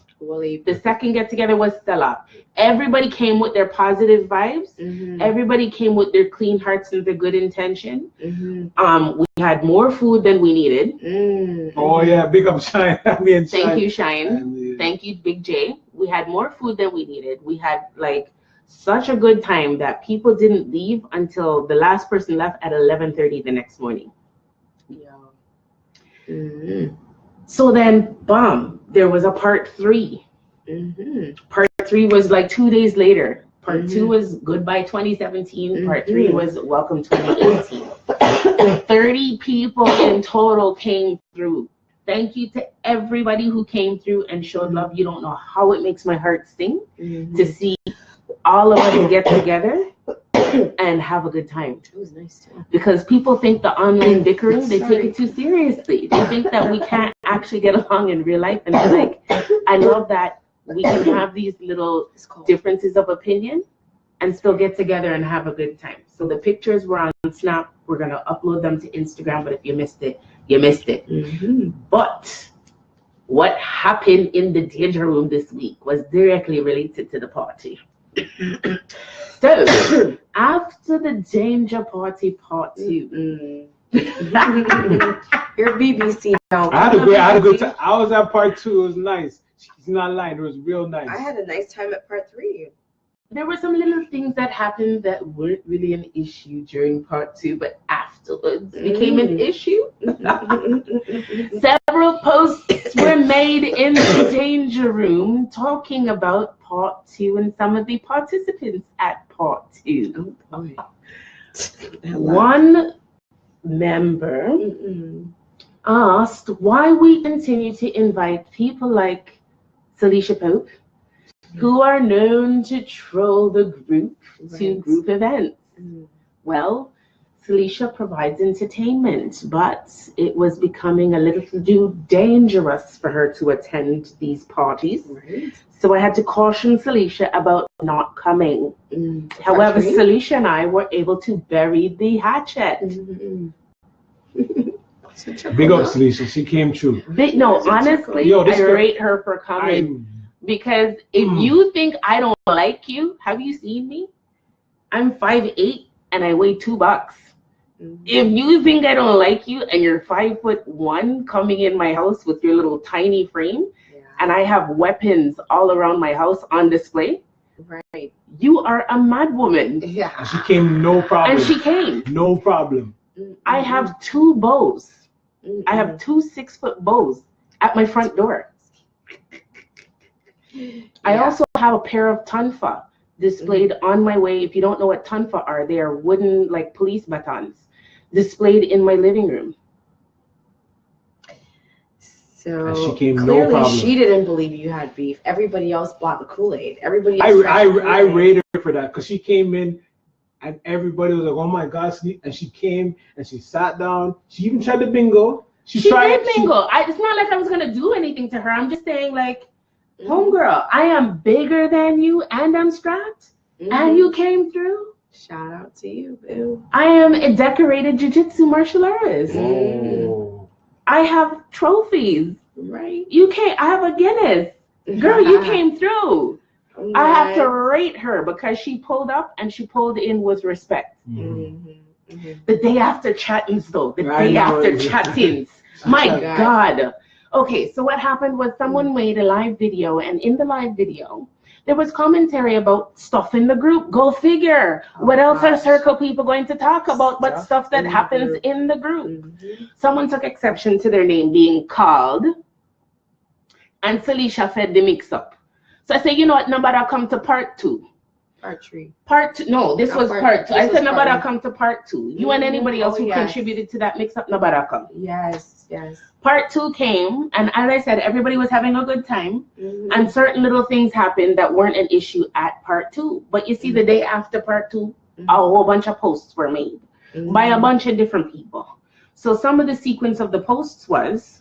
The second get together was sell off. Everybody came with their positive vibes. Everybody came with their clean hearts and their good intention. We had more food than we needed. Oh yeah, big up Shine. Thank you, Shine. Thank you, Big J. We had more food than we needed. We had like such a good time that people didn't leave until the last person left at 11:30 the next morning. So then, boom, there was a part 3. Part 3 was like 2 days later. Part 2 was Goodbye 2017. Part 3 was Welcome 2018. 30 people in total came through. Thank you to everybody who came through and showed love. You don't know how it makes my heart sing to see all of us get together and have a good time. It was nice too. Because people think the online bickering, they take it too seriously. They think that we can't actually get along in real life. And it's like, I love that we can have these little differences of opinion and still get together and have a good time. So the pictures were on Snap. We're going to upload them to Instagram. But if you missed it, you missed it. But what happened in the Danger Room this week was directly related to the party. So, after the Danger Party Part 2. You're BBC now. I had a good time. I was at Part 2. It was nice. She's not lying. It was real nice. I had a nice time at Part 3. There were some little things that happened that weren't really an issue during Part 2, but afterwards became an issue. Several posts were made in the Danger Room talking about Part 2 and some of the participants at Part 2. One member asked why we continue to invite people like Celicia Pope, who are known to troll the group to group events. Well, Celicia provides entertainment, but it was becoming a little too dangerous for her to attend these parties. So I had to caution Celicia about not coming. However, Celicia and I were able to bury the hatchet. Big up Celicia. She came true. Honestly, I rate her for coming. Because if you think I don't like you, have you seen me? I'm 5'8" and I weigh $2. If you think I don't like you and you're 5'1" coming in my house with your little tiny frame, and I have weapons all around my house on display, you are a mad woman. And she came no problem. And she came. No problem. I have 2 bows. I have 2 6-foot bows at my front door. I also have a pair of tunfa displayed on my way. If you don't know what tunfa are, they are wooden like police batons displayed in my living room. So she came clearly no problem. She didn't believe you had beef. Everybody else bought the Kool-Aid. Everybody else I rated her for that because she came in and everybody was like, oh my God, and she came and she sat down. She even tried the bingo. She did bingo. It's not like I was going to do anything to her. I'm just saying like, homegirl, I am bigger than you and I'm strapped and you came through. Shout out to you, boo. I am a decorated jiu-jitsu martial artist. I have trophies. Right. You can't, I have a Guinness. Girl, you came through. I have to rate her because she pulled up and she pulled in with respect. The day after chattings, though. The I day know after it. chattings. My God. God. Okay, so what happened was someone made a live video, and in the live video, there was commentary about stuff in the group. Go figure. What else are circle people going to talk about but stuff that happens in the group? Someone took exception to their name being called, and Felicia fed the mix-up. So I said, you know what, nobody come to part 2. Part 3. Part 2. No, this was part 2. I said nobody come to part 2. You and anybody else who yes. contributed to that mix-up, nobody come. Yes, yes. Part 2 came, and as I said, everybody was having a good time, and certain little things happened that weren't an issue at part 2. But you see, the day after part 2, a whole bunch of posts were made by a bunch of different people. So some of the sequence of the posts was,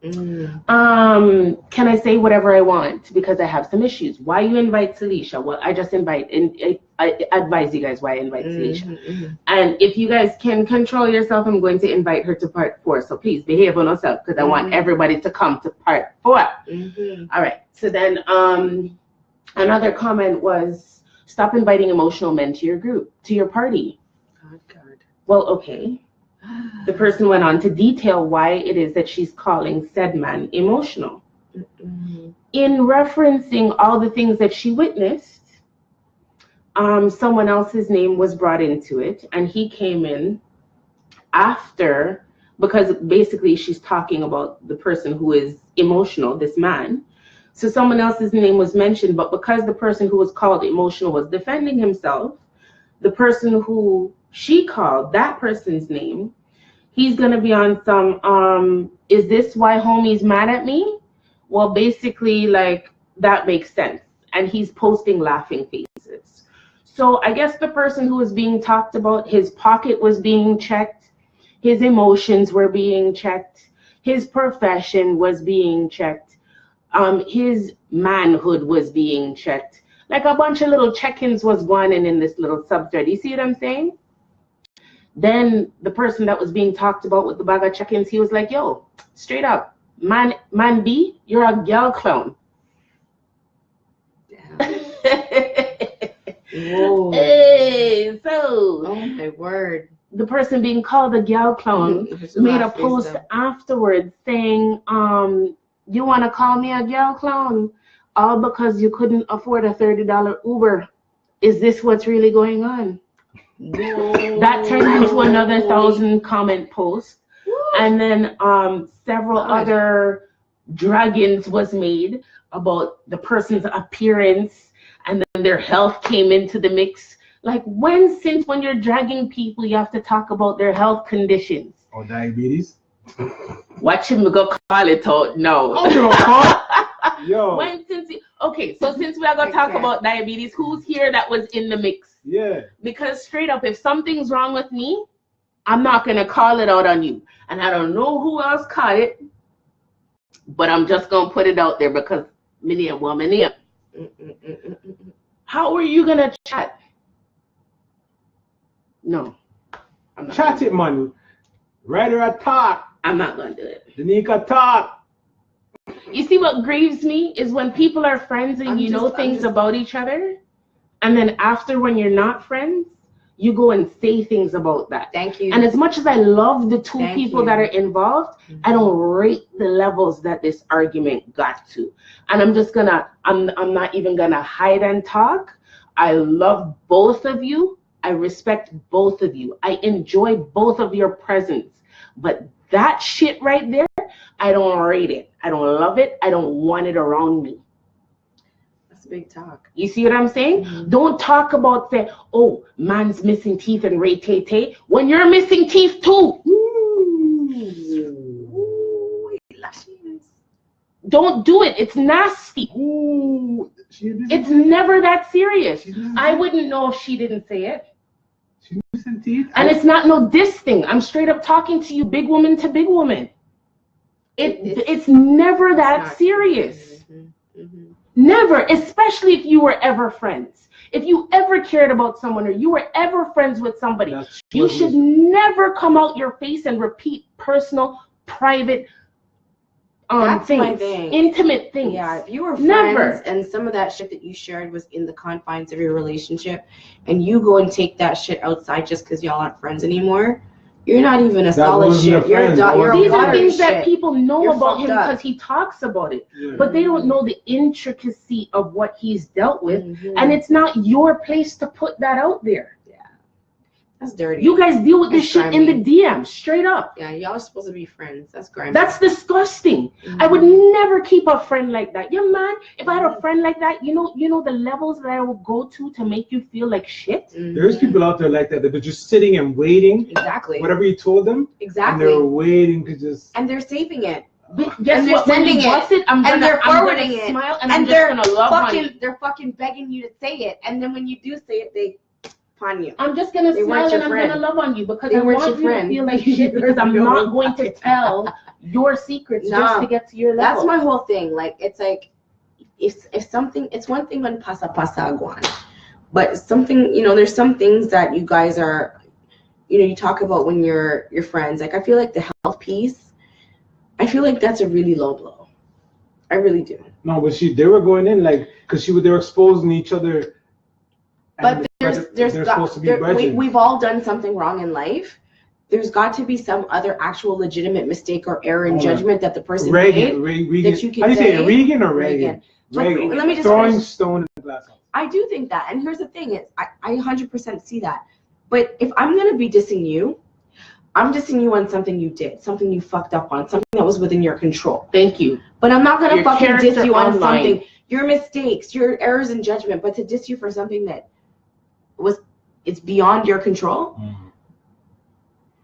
can I say whatever I want because I have some issues? Why you invite Celicia? Well, I just invite, and I advise you guys why I invite Celicia. And if you guys can control yourself, I'm going to invite her to part 4. So please behave on yourself because I want everybody to come to part 4. All right. So then another comment was, stop inviting emotional men to your group, to your party. God. Well, okay. The person went on to detail why it is that she's calling said man emotional. In referencing all the things that she witnessed, someone else's name was brought into it, and he came in after, because basically she's talking about the person who is emotional, this man. So someone else's name was mentioned, but because the person who was called emotional was defending himself, the person who she called, that person's name, he's going to be on some, is this why homie's mad at me? Well, basically, like, that makes sense. And he's posting laughing faces. So I guess the person who was being talked about, his pocket was being checked, his emotions were being checked, his profession was being checked, his manhood was being checked. Like a bunch of little check-ins was going in this little subthread. You see what I'm saying? Then the person that was being talked about with the bag of check-ins, he was like, yo, straight up, man B, you're a girl clown. Whoa. Hey, so Oh my word. the person being called a girl clown made a post afterwards saying, you want to call me a girl clown all because you couldn't afford a $30 Uber. Is this what's really going on? Whoa. That turned into another 1,000 comment post. And then several other dragons was made about the person's appearance, and then their health came into the mix. Like, since when you're dragging people, you have to talk about their health conditions? Or diabetes? Watch him go call it out now. Yo. Since we are going to talk about diabetes, who's here that was in the mix? Yeah. Because straight up, if something's wrong with me, I'm not going to call it out on you. And I don't know who else caught it, but I'm just going to put it out there because many a woman here. How are you going to chat? No. I'm not Chat it, man. Writer a talk. I'm not going to do it. Danica talk. You see what grieves me is when people are friends and you know things about each other, and then after, when you're not friends, you go and say things about that. Thank you. And as much as I love the two people that are involved, I don't rate the levels that this argument got to. And I'm not even gonna hide and talk. I love both of you. I respect both of you. I enjoy both of your presence. But that shit right there, I don't rate it. I don't love it. I don't want it around me. Big talk. You see what I'm saying? Don't talk about say, oh, man's missing teeth and Ray Tay Tay when you're missing teeth too. Don't do it. It's nasty. It's never that serious. I wouldn't know if she didn't say it. She's missing teeth. And it's not no diss thing. I'm straight up talking to you, big woman to big woman. It's never that serious. Never, especially if you were ever friends. If you ever cared about someone or you were ever friends with somebody, you should never come out your face and repeat personal, private, That's things, my thing. intimate things. Yeah, if you were friends Never. and some of that shit that you shared was in the confines of your relationship, and you go and take that shit outside just because y'all aren't friends anymore, you're not even a solid shit. You're These are things shit. that people know You're about him fucked up. because he talks about it, Yeah. but they don't know the intricacy of what he's dealt with, Mhm. and it's not your place to put that out there. That's dirty. You guys deal with this That's shit in the DM, straight up. Yeah, y'all are supposed to be friends. That's grimy. That's disgusting. Mhm. I would never keep a friend like that. Yeah, man, if I had a friend like that, you know the levels that I would go to make you feel like shit? Mhm. There's people out there like that. They're just sitting and waiting. Exactly. Whatever you told them. And Exactly. they're waiting to just. And they're saving it. Guess And they're what? When sending you it. bust it, I'm And they're gonna forwarding it. smile and And I'm they're just gonna love on you. they're fucking begging you to say it. And then when you do say it, they pawn you. I'm just gonna They smile weren't and your I'm friend. gonna love on you because They I weren't want your you friend. to feel like shit because I'm not going to tell your secrets just Nah, to get to your level. That's my whole thing. Like, it's like, if something, it's one thing when pasa aguan, but something, there's some things that you guys are, you talk about when you're friends. Like, I feel like the health piece, I feel like that's a really low blow. I really do. No, but they were going in like, because they were exposing each other. But we've all done something wrong in life. There's got to be some other actual legitimate mistake or error in judgment that the person made. Reagan. That you can How do you say it? say? Reagan or Reagan? Reagan. Let me just throwing finish. stone in the glass house. I do think that. And here's the thing. I 100% see that. But if I'm going to be dissing you, I'm dissing you on something you did, something you fucked up on, something that was within your control. Thank you. But I'm not going to fucking diss you on online. something, your mistakes, your errors in judgment, but to diss you for something that it's beyond your control.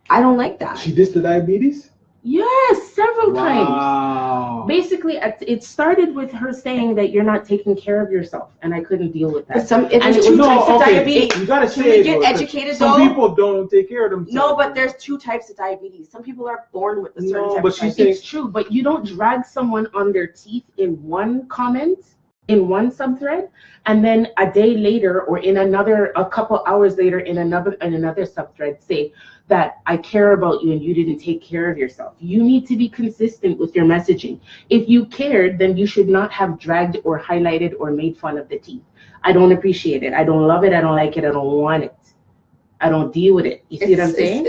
I don't like that. She dissed the diabetes? Yes, several times. Wow. Basically, it started with her saying that you're not taking care of yourself, and I couldn't deal with that. There's two types of diabetes. You gotta Can say we get educated though? Some people don't take care of themselves. No, but there's two types of diabetes. Some people are born with a certain type of diabetes. It's true, but you don't drag someone on their teeth in one comment, in one subthread, and then a day later or a couple hours later in another subthread say that I care about you and you didn't take care of yourself. You need to be consistent with your messaging. If you cared, then you should not have dragged or highlighted or made fun of the teeth. I don't appreciate it. I don't love it. I don't like it. I don't want it. I don't deal with it. You see what I'm saying?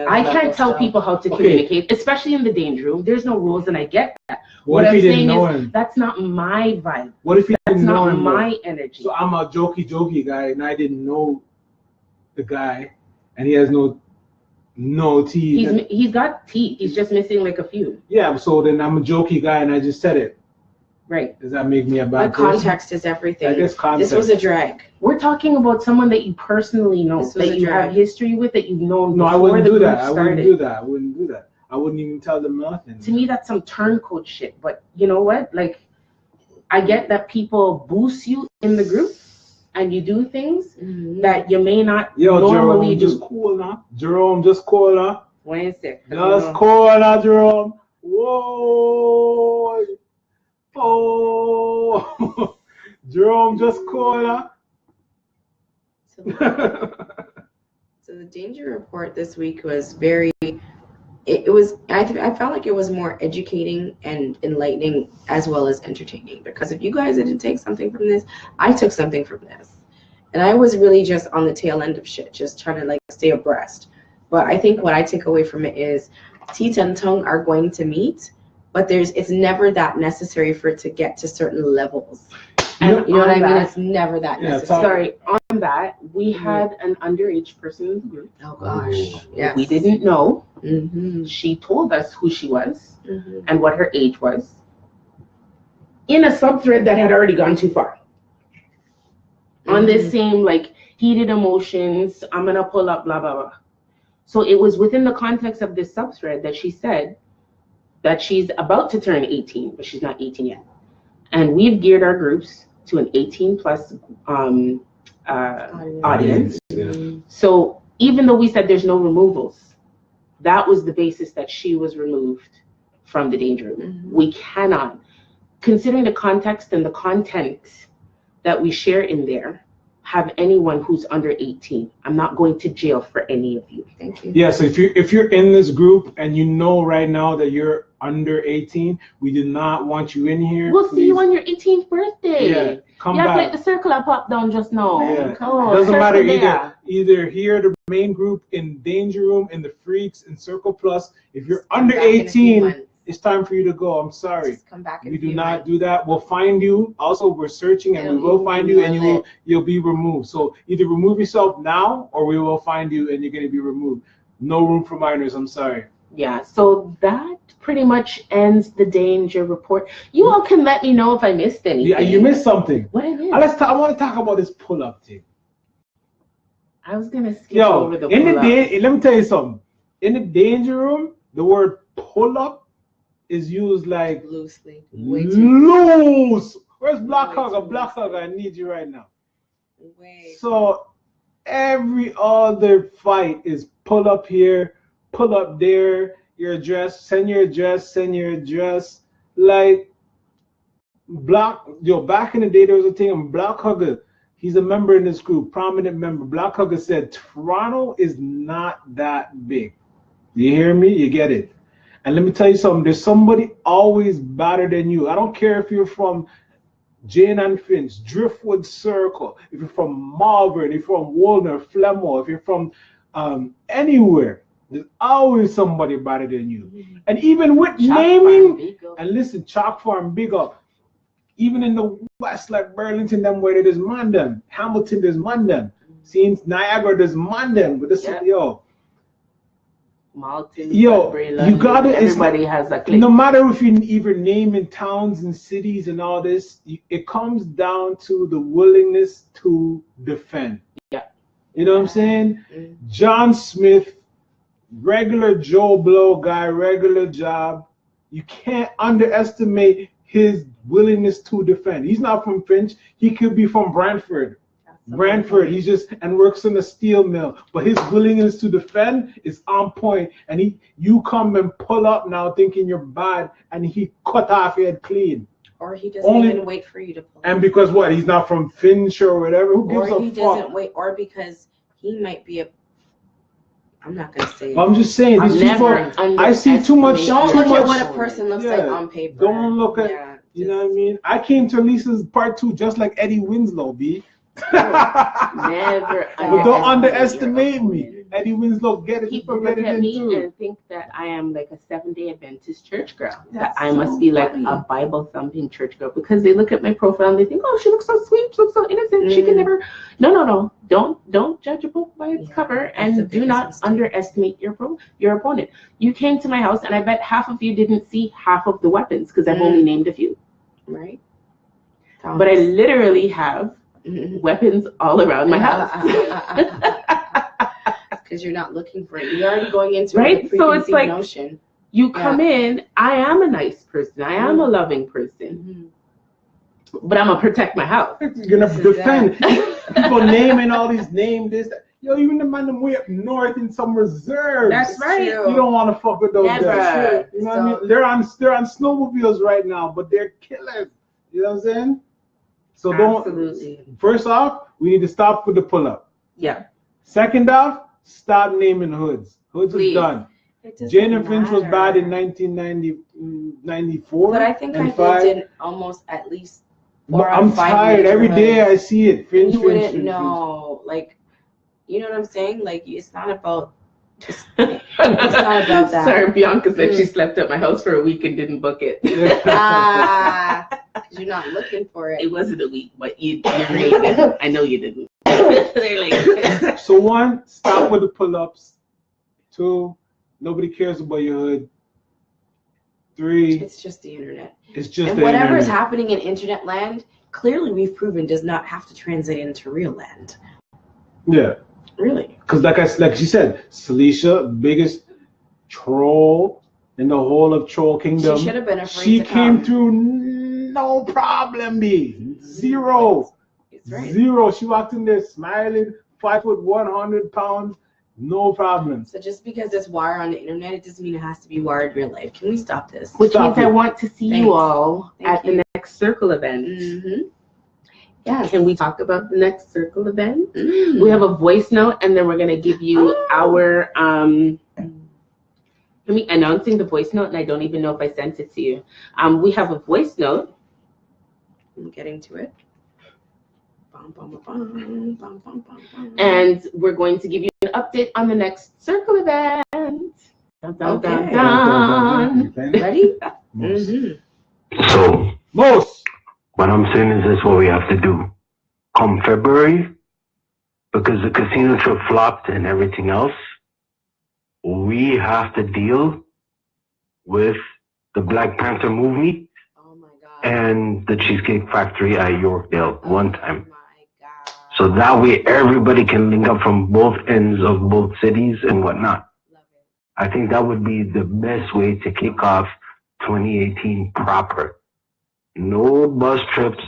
I can't tell people how to communicate, especially in the danger room. There's no rules, and I get that. What I'm saying is that's not my vibe. What if you didn't know him? That's not my energy. So I'm a jokey guy, and I didn't know the guy, and he has no teeth. He's got teeth. He's just missing like a few. Yeah. So then I'm a jokey guy, and I just said it. Right. Does that make me a bad person? Context is everything. I guess context. This was a drag. We're talking about someone that you personally know, that you have history with, that you've known before I wouldn't the do group that. I started. wouldn't do that. I wouldn't even tell them nothing. To me, that's some turncoat shit. But you know what? Like, I get that people boost you in the group, and you do things that you may not normally do. Just cool now. Jerome, just cool now. Wednesday. Just cool now, Jerome. Whoa. Oh. Jerome, just cool now. So the danger report this week was I felt like it was more educating and enlightening as well as entertaining, because if you guys didn't take something from this, I took something from this. And I was really just on the tail end of shit, just trying to like stay abreast. But I think what I take away from it is Teeth and Tongue are going to meet, but it's never that necessary for it to get to certain levels. And you know what I mean? It's never that necessary. Sorry, on that, we had an underage person in the group. Oh gosh. Yeah. We didn't know. Mm-hmm. She told us who she was and what her age was in a subthread that had already gone too far. On this same like heated emotions, I'm gonna pull up blah blah blah. So it was within the context of this subthread that she said that she's about to turn 18, but she's not 18 yet. And we've geared our groups to an 18 plus audience. Yeah. So even though we said there's no removals, that was the basis that she was removed from the danger room. We cannot, considering the context and the content that we share in there, have anyone who's under 18. I'm not going to jail for any of you. Thank you. Yeah, so if you're in this group and you know right now that you're under 18, we do not want you in here. We'll please. see you on your 18th birthday. Yeah, come yeah, back. like the circle I popped down just now. Yeah. Oh, Doesn't matter circle either here, the main group, in Danger Room, in the Freaks, in Circle Plus. If you're under Come back in a few 18, months. it's time for you to go. I'm sorry. Just come back in We a do few not months. do that. We'll find you. Also, we're searching and we will find you, and you'll be removed. So either remove yourself now or we will find you and you're going to be removed. No room for minors. I'm sorry. Yeah, so that pretty much ends the danger report. You all can let me know if I missed anything. Yeah, you missed something. What I missed? I want to talk about this pull-up thing. I was gonna skip over the pull-up. Let me tell you something. In the Danger Room, the word pull-up is used like Loosely. Way too loose. Where's Black Way Hugger? too Black loosely. Hugger, I need you right now. way. So every other fight is pull up here, pull up there, your address, send your address, send your address. Like back in the day there was a thing on Black Hugger. He's a member in this group, prominent member. Black Hugger said Toronto is not that big. You hear me? You get it. And let me tell you something, there's somebody always better than you. I don't care if you're from Jane and Finch, Driftwood Circle, if you're from Malvern, if you're from Woolner, Flemo, if you're from anywhere, there's always somebody better than you. And even with naming, and listen, Chalk Farm, big up. Even in the West, like Burlington, them where there's man them. Hamilton, there's man them. Since Niagara, there's man them. But this Malton, you gotta. Everybody has a clique. No matter if you even name in towns and cities and all this, it comes down to the willingness to defend. Yeah. You know what I'm saying? John Smith, regular Joe Blow guy, regular job. You can't underestimate his willingness to defend. He's not from Finch. He could be from Brantford. He's just and works in a steel mill, but his willingness to defend is on point. And you come and pull up now thinking you're bad, and he cut off your head clean. Or he doesn't even wait for you to pull. And because what? He's not from Finch or whatever. Who gives a fuck? Or he doesn't wait, or because he might be a. I'm not gonna say. I'm just saying these people. I see too much. Don't look at what a person looks like on paper. Don't look at. You know what I mean? I came to Lisa's part 2 just like Eddie Winslow, B. Never. But don't underestimate me. Eddie Winslow, get it. People look at me and think that I am like a Seventh-day Adventist church girl. That I must be like a Bible thumping church girl because they look at my profile and they think, oh, she looks so sweet, she looks so innocent. She can never. No. Don't judge a book by its cover, and do not underestimate your opponent. You came to my house, and I bet half of you didn't see half of the weapons because I've only named a few. Right. But I literally have weapons all around my house. Because you're not looking for it. You're already going into right. So it's like notion. You come in. I am a nice person. I am a loving person. But I'm gonna protect my house. You're gonna defend. People naming all these names. This. Yo, even the man them way up north in some reserves. That's right. You don't want to fuck with those guys. You know what I mean? They're on snowmobiles right now, but they're killers. You know what I'm saying? So Absolutely. First off, we need to stop with the pull-up. Yeah. Second off, stop naming hoods. Hoods is done. Jane and Finch was bad in 1994. But I think I lived in almost at least 4 or 5 I'm tired. Every day I see it. Finch, you wouldn't know. Like, you know what I'm saying? Like, it's not about. It's not about that. Sorry, Bianca said she slept at my house for a week and didn't book it. You're not looking for it. It wasn't a week, but you really didn't. I know you didn't. They're like. So 1, stop with the pull-ups. 2, nobody cares about your hood. 3, it's just the internet. It's just and whatever is happening in internet land, clearly we've proven does not have to translate into real land. Yeah. Really? Because like she said, Celicia, biggest troll in the whole of Troll Kingdom. She should have been afraid She to came come. through no problem, B. Zero. Right. Zero. She walked in there smiling, 5 foot 100 pounds, no problem. So just because it's wire on the internet, it doesn't mean it has to be wired real life. Can we stop this? Which means I want to see you all at the next circle event. Yes. Can we talk about the next circle event? We have a voice note, and then we're gonna give you our me announcing the voice note, and I don't even know if I sent it to you. We have a voice note. I'm getting to it. Bum, bum, bum, bum, bum, bum. And we're going to give you an update on the next circle event. Dun, dun, Okay. dun, dun. Ready? So, Most. what I'm saying is this: what we have to do come February, because the casino trip flopped and everything else. We have to deal with the Black Panther movie Oh my God. and the Cheesecake Factory at Yorkdale one time. Oh my God. So that way everybody can link up from both ends of both cities and whatnot. Love it. I think that would be the best way to kick off 2018 proper. No bus trips,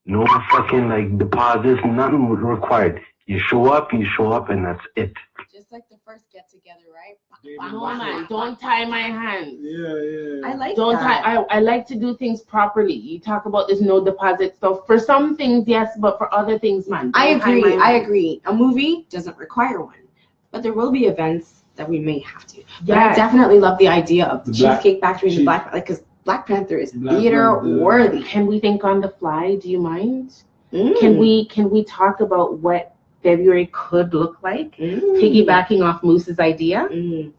no fucking like deposits, nothing required. You show up, and that's it. Just like the first get together, right? No, man, don't tie my hands. Yeah. I like Don't that. I like to do things properly. You talk about this no deposit stuff. For some things, yes, but for other things, man. I don't tie agree. my I hands. agree. A movie doesn't require one, but there will be events that we may have to. But I Yes. definitely love the idea of the The Black- Cheesecake Factory and the Black, like, because Black Panther is Black theater Panther. worthy. Can we think on the fly? Do you mind? Mm. Can we talk about what February could look like? Mm. Piggybacking off Moose's idea. Mm.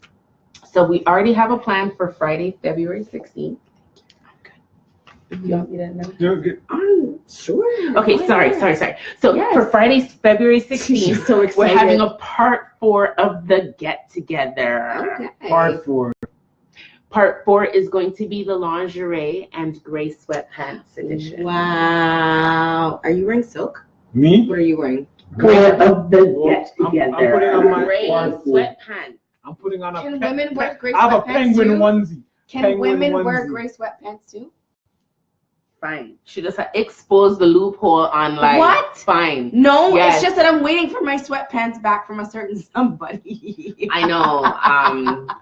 So we already have a plan for Friday, February 16th. You want me to know? Sure. Okay, Why sorry. not? So Yes. for Friday, February 16th, So we're excited. having a part 4 of the get together. Okay. Part 4. Part 4 is going to be the lingerie and gray sweatpants edition. Wow. Are you wearing silk? Me? What are you wearing? Of the get I'm putting on my gray part 4. sweatpants. I'm putting on a Can women wear gray I have a sweatpants penguin too? onesie. Can Penguin women wear onesie. gray sweatpants too? Fine. She just exposed the loophole online. What? Fine. No, Yes. it's just that I'm waiting for my sweatpants back from a certain somebody. I know.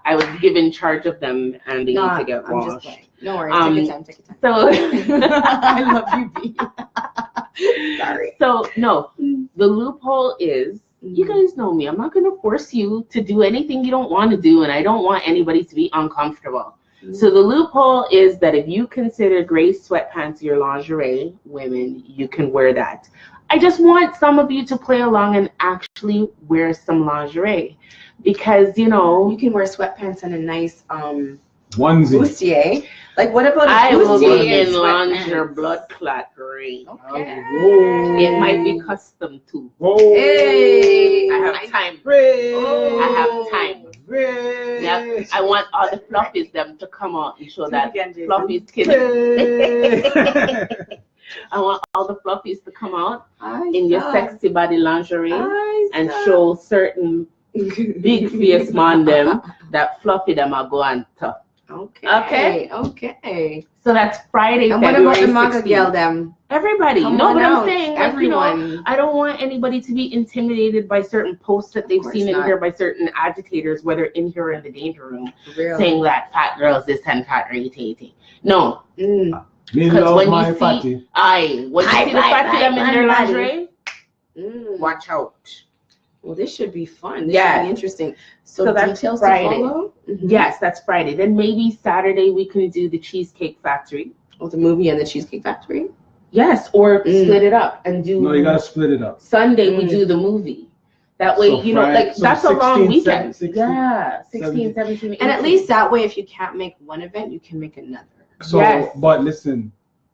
I was given charge of them and they need to get I'm just washed. playing. No worries. Take your time. So I love you, B. Sorry. So no, the loophole is, you guys know me. I'm not gonna force you to do anything you don't want to do, and I don't want anybody to be uncomfortable. So the loophole is that if you consider gray sweatpants your lingerie, women, you can wear that. I just want some of you to play along and actually wear some lingerie, because You you can wear sweatpants and a nice Onesie. bustier. Like, what about a I will bustier be in sweatpants? lingerie blood clot green. Okay. Whoa. It might be custom too. Whoa. Hey. I have time. Ray. I have time. Ray. Yep. I want all the fluffies them to come out and show that Jason. fluffies can. Ray. I want all the fluffies to come out I in your suck. sexy body lingerie I and suck. show certain big face man them that fluffy them are going to. Okay. Okay. So that's Friday, And what February about the manga 16th. girl them? Everybody. Come No, on but out, I'm saying, everyone. I don't want anybody to be intimidated by certain posts that they've course seen in not. here by certain agitators, whether in here or in the danger room, Real. saying that fat girls this and fat irritating. No, Me because love when my you see, fatty. when you see the fat them in their lingerie, Mm. watch out. Well, this should be fun. This Yes. should be interesting. So that's details Friday. to follow? Mhm. Yes, that's Friday. Then maybe Saturday we can do the Cheesecake Factory. With the movie and the Cheesecake Factory. Yes, or Mm. split it up and do. No, you gotta split it up. Sunday we Mm. do the movie. That way, So Friday- so that's a long 16, weekend. 16, Yeah, 16, 17. 17, And at 18. least that way, if you can't make one event, you can make another. So, Yes. but listen,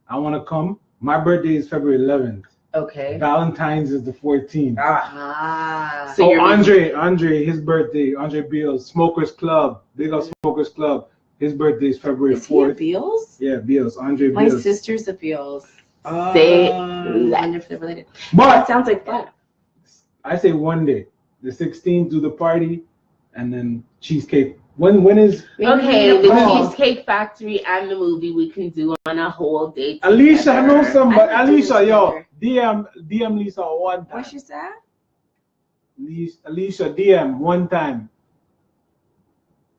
I want to come. My birthday is February 11th. Okay. Valentine's is the 14th. Ah. So you're Andre, his birthday, Andre Beals, Smokers Club, Big Up Smokers Club. His birthday is February Is he a 4th. Beals? Yeah, Beals, Andre My Beals. sister's a Beals. Say I wonder if they're related. That But sounds like fun. I say one day, the 16th, do the party, and then cheesecake. When is Okay, Maybe the fall. Cheesecake Factory and the movie we can do on a whole day. Alicia? I know together. somebody. I can do Alicia, this yo, later. DM Lisa one time. What she said? Alicia, DM one time.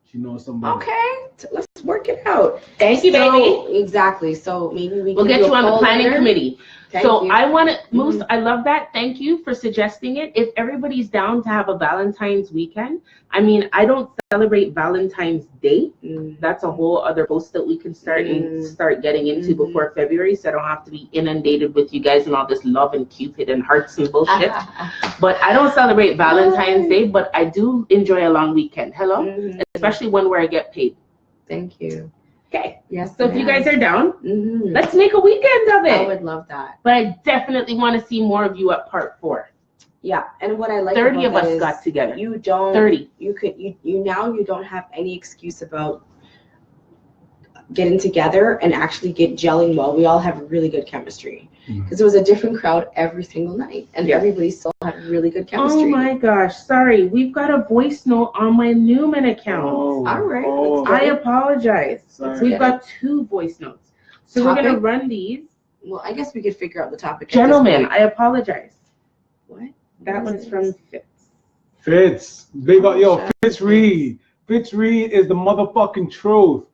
She knows somebody. Okay, let's work it out. Thank you, baby. Exactly. So maybe we We'll can get do you a on the poll planning later. committee. So I want to, Moose, I love that. Thank you for suggesting it. If everybody's down to have a Valentine's weekend, I mean, I don't celebrate Valentine's Day. That's a whole other post that we can start getting into before February, so I don't have to be inundated with you guys and all this love and Cupid and hearts and bullshit. But I don't celebrate Valentine's Day, but I do enjoy a long weekend. Hello? Especially one where I get paid. Thank you. Okay. Yes. So if you guys are down, let's make a weekend of it. I would love that. But I definitely want to see more of you at part 4. Yeah, and what I like 30 about of us is got together. You don't 30. You could you now you don't have any excuse about getting together and actually gelling well. We all have really good chemistry because it was a different crowd every single night, and everybody still had really good chemistry. Oh my gosh, sorry, we've got a voice note on my Newman account. All right, I apologize. Sorry. We've got 2 voice notes, so we're gonna run these. Well, I guess we could figure out the topic. Gentlemen, I apologize. What? That one's from Fitz. Fitz, big up, yo, Fitz Reed. Fitz Reed is the motherfucking truth.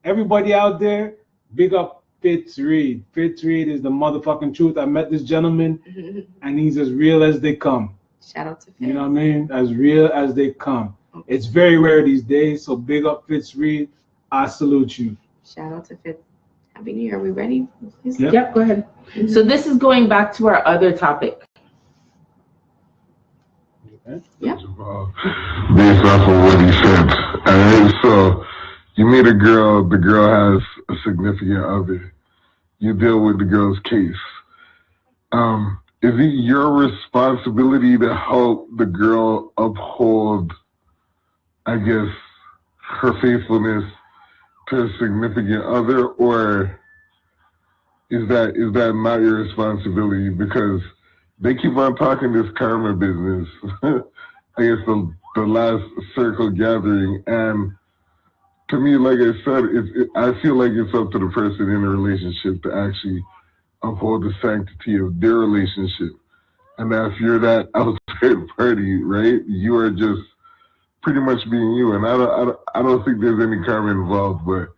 Everybody out there, big up Fitz Reed. Fitz Reed is the motherfucking truth. I met this gentleman, and he's as real as they come. Shout out to Fitz. You know what I mean? As real as they come. It's very rare these days, so big up Fitz Reed. I salute you. Shout out to Fitz. Happy New Year. Are we ready? Please? Yep, go ahead. So this is going back to our other topic. Yep. Based off of what he said. Alright, so you meet a girl, the girl has a significant other. You deal with the girl's case. Is it your responsibility to help the girl uphold, I guess, her faithfulness to a significant other, or is that not your responsibility? Because they keep on talking this karma business. I guess the last circle gathering, and to me, like I said, I feel like it's up to the person in a relationship to actually uphold the sanctity of their relationship. And that if you're that outside party, right, you are just pretty much being you. And I don't think there's any karma involved, but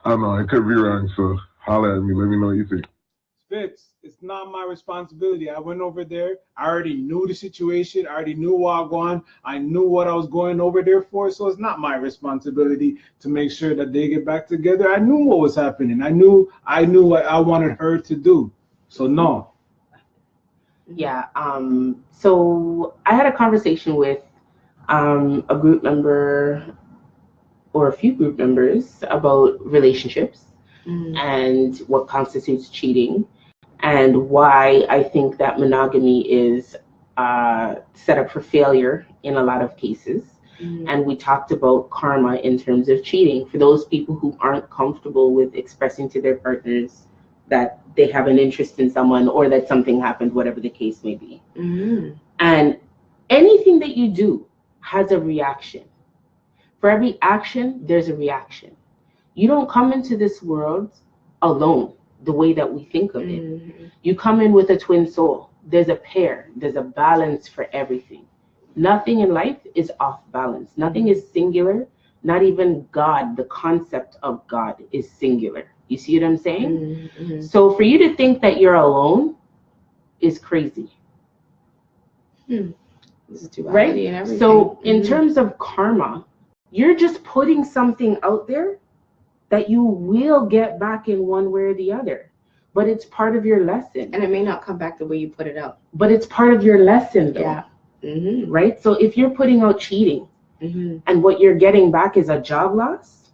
I don't know, I could be wrong. So holler at me, let me know what you think. Fitz, it's not my responsibility. I went over there. I already knew the situation. I already knew what I was going. I knew what I was going over there for. So it's not my responsibility to make sure that they get back together. I knew what was happening. I knew what I wanted her to do. So no. Yeah. So I had a conversation with a group member or a few group members about relationships and what constitutes cheating, and why I think that monogamy is set up for failure in a lot of cases. And we talked about karma in terms of cheating for those people who aren't comfortable with expressing to their partners that they have an interest in someone or that something happened, whatever the case may be. And anything that you do has a reaction. For every action, there's a reaction. You don't come into this world alone the way that we think of it. You come in with a twin soul. There's a pair. There's a balance for everything. Nothing in life is off balance. Nothing is singular. Not even God, the concept of God, is singular. You see what I'm saying? So for you to think that you're alone is crazy. Right? So in terms of karma, you're just putting something out there that you will get back in one way or the other. But it's part of your lesson. And it may not come back the way you put it out. But it's part of your lesson, though. Yeah. Right? So if you're putting out cheating and what you're getting back is a job loss,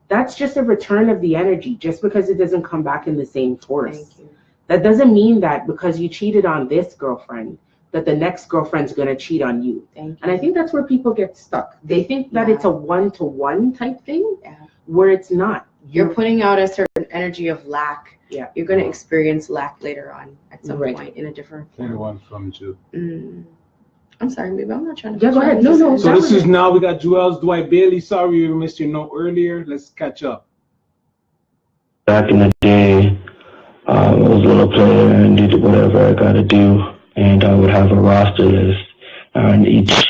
that's just a return of the energy, just because it doesn't come back in the same force. Thank you. That doesn't mean that because you cheated on this girlfriend, that the next girlfriend's going to cheat on you. Thank you. And I think that's where people get stuck. They think that it's a one-to-one type thing, where it's not. You're putting out a certain energy of lack. Yeah. You're going to experience lack later on at some point in a different form. Anyone from you? I'm sorry, maybe I'm not trying to. Yeah, go ahead. No. So this is now, we got Joel's Dwight Bailey. Sorry we missed your note earlier. Let's catch up. Back in the day, I was a little player and did whatever I gotta do, and I would have a roster list, and each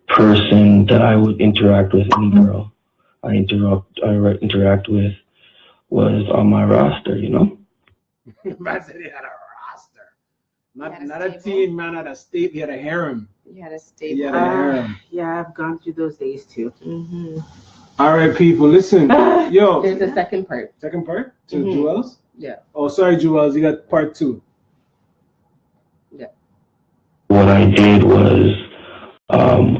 person that I would interact with, any girl I interact with, was on my roster, you know? I said he had a roster. Not a team, man. At a state, he had a harem. You had a stable. He had a harem. Yeah, I've gone through those days too. Mm-hmm. All right, people, listen. Yo. There's a second part. Second part to Mhm. Jewels? Yeah. Oh, sorry, Jewels. You got part 2. What I did was,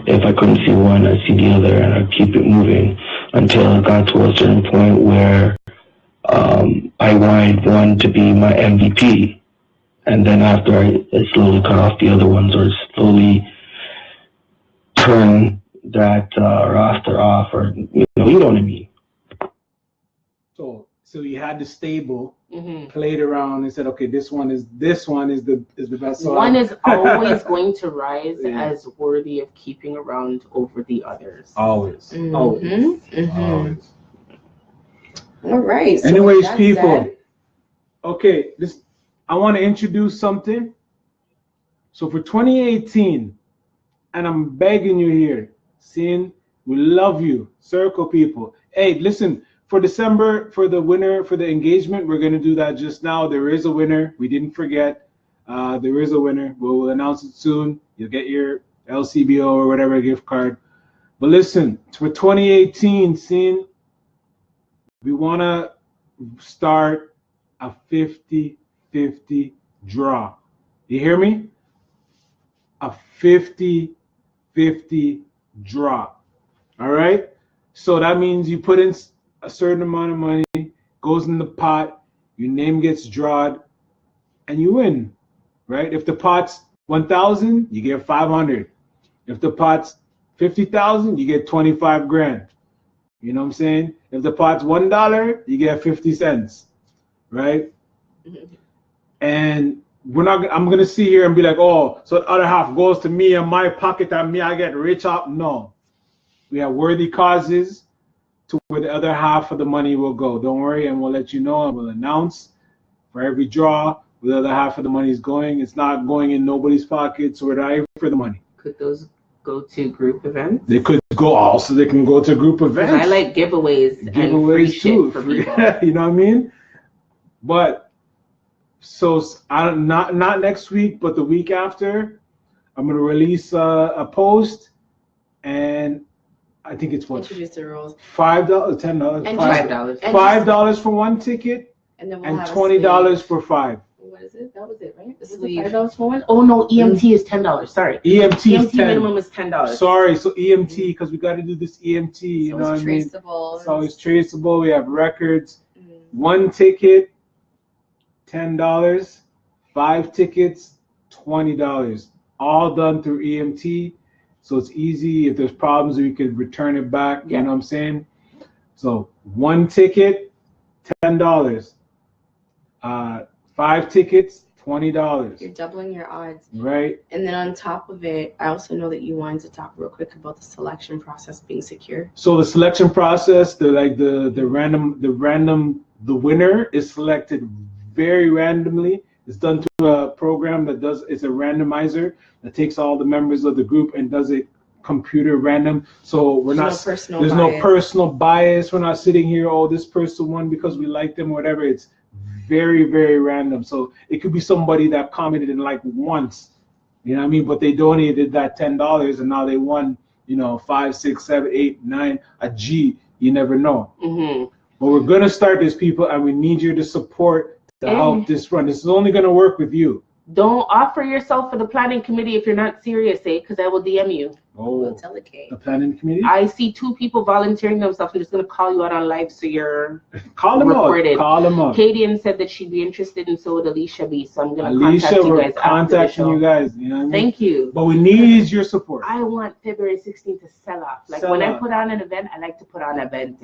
if I couldn't see one, I'd see the other, and I'd keep it moving until it got to a certain point where I wanted one to be my MVP. And then after I slowly cut off the other ones, or slowly turn that roster off, or you know what I mean. So you had the stable, Mm-hmm. played around, and said, okay, this one is the best. So One is always going to rise Yeah. as worthy of keeping around over the others. always. Mm-hmm. All right. So Anyways, with that people. said, Okay, I want to introduce something. So for 2018, and I'm begging you here, Sin, we love you, Circle people. Hey, listen, for December, for the winner, for the engagement, we're going to do that just now. There is a winner. We didn't forget. There is a winner. We'll announce it soon. You'll get your LCBO or whatever gift card. But listen, for 2018, Sin, we want to start a 50-50 draw. You hear me? A 50-50 draw. All right? So that means you put in a certain amount of money, goes in the pot, your name gets drawed, and you win. Right? If the pot's 1,000, you get 500. If the pot's 50,000, you get 25 grand. You know what I'm saying? If the pot's $1, you get 50 cents. Right? Mm-hmm. And I'm gonna sit here and be like, oh, so the other half goes to me and my pocket and me, I get rich up. No. We have worthy causes to where the other half of the money will go. Don't worry, and we'll let you know, and we'll announce for every draw where the other half of the money is going. It's not going in nobody's pockets, or not for the money. Could those go to group events? They could go also, they can go to group events. I like giveaways and free shit for people. You know what I mean? But so not next week, but the week after, I'm gonna release a post, and I think it's what, introduce the rules. $5, $10, And $5. And $5 for one ticket, And then we'll and have a $20 sleeve. for 5. What is it? That was it, right? The Was it sleeve. $5 for one? Oh no, EMT is $10. Sorry. EMT is EMT minimum is $10. Sorry, so EMT, because we got to do this EMT. You So know what I it's mean? traceable. It's always traceable. We have records. Mm. One ticket, $10. 5 tickets, $20. All done through EMT. So it's easy. If there's problems, we could return it back. Yeah. You know what I'm saying? So 1 ticket, $10. 5 tickets, $20. You're doubling your odds. Right? And then on top of it, I also know that you wanted to talk real quick about the selection process being secure. So the selection process, the winner is selected very randomly. It's done through a program it's a randomizer that takes all the members of the group and does it computer random. So there's no personal bias. We're not sitting here, oh, this person won because we like them or whatever. It's very, very random. So it could be somebody that commented and like once, you know what I mean? But they donated that $10 and now they won, 5, 6, 7, 8, 9, a G. You never know. Mm-hmm. But we're gonna start this, people, and we need your support to help this run. This is only gonna work with you. Don't offer yourself for the planning committee if you're not serious, because I will DM you. We'll delegate. The planning committee? I see 2 people volunteering themselves. I'm just going to call you out on live so you're Call them recorded. up. Call them up. Kadian said that she'd be interested, and so would Alicia be. So I'm going to Alicia, contact you we're guys after the contacting show. you guys. You know what I mean? Thank you. But we need your support. I want February 16th to sell off. Like Sell when I out. put on an event, I like to put on an event.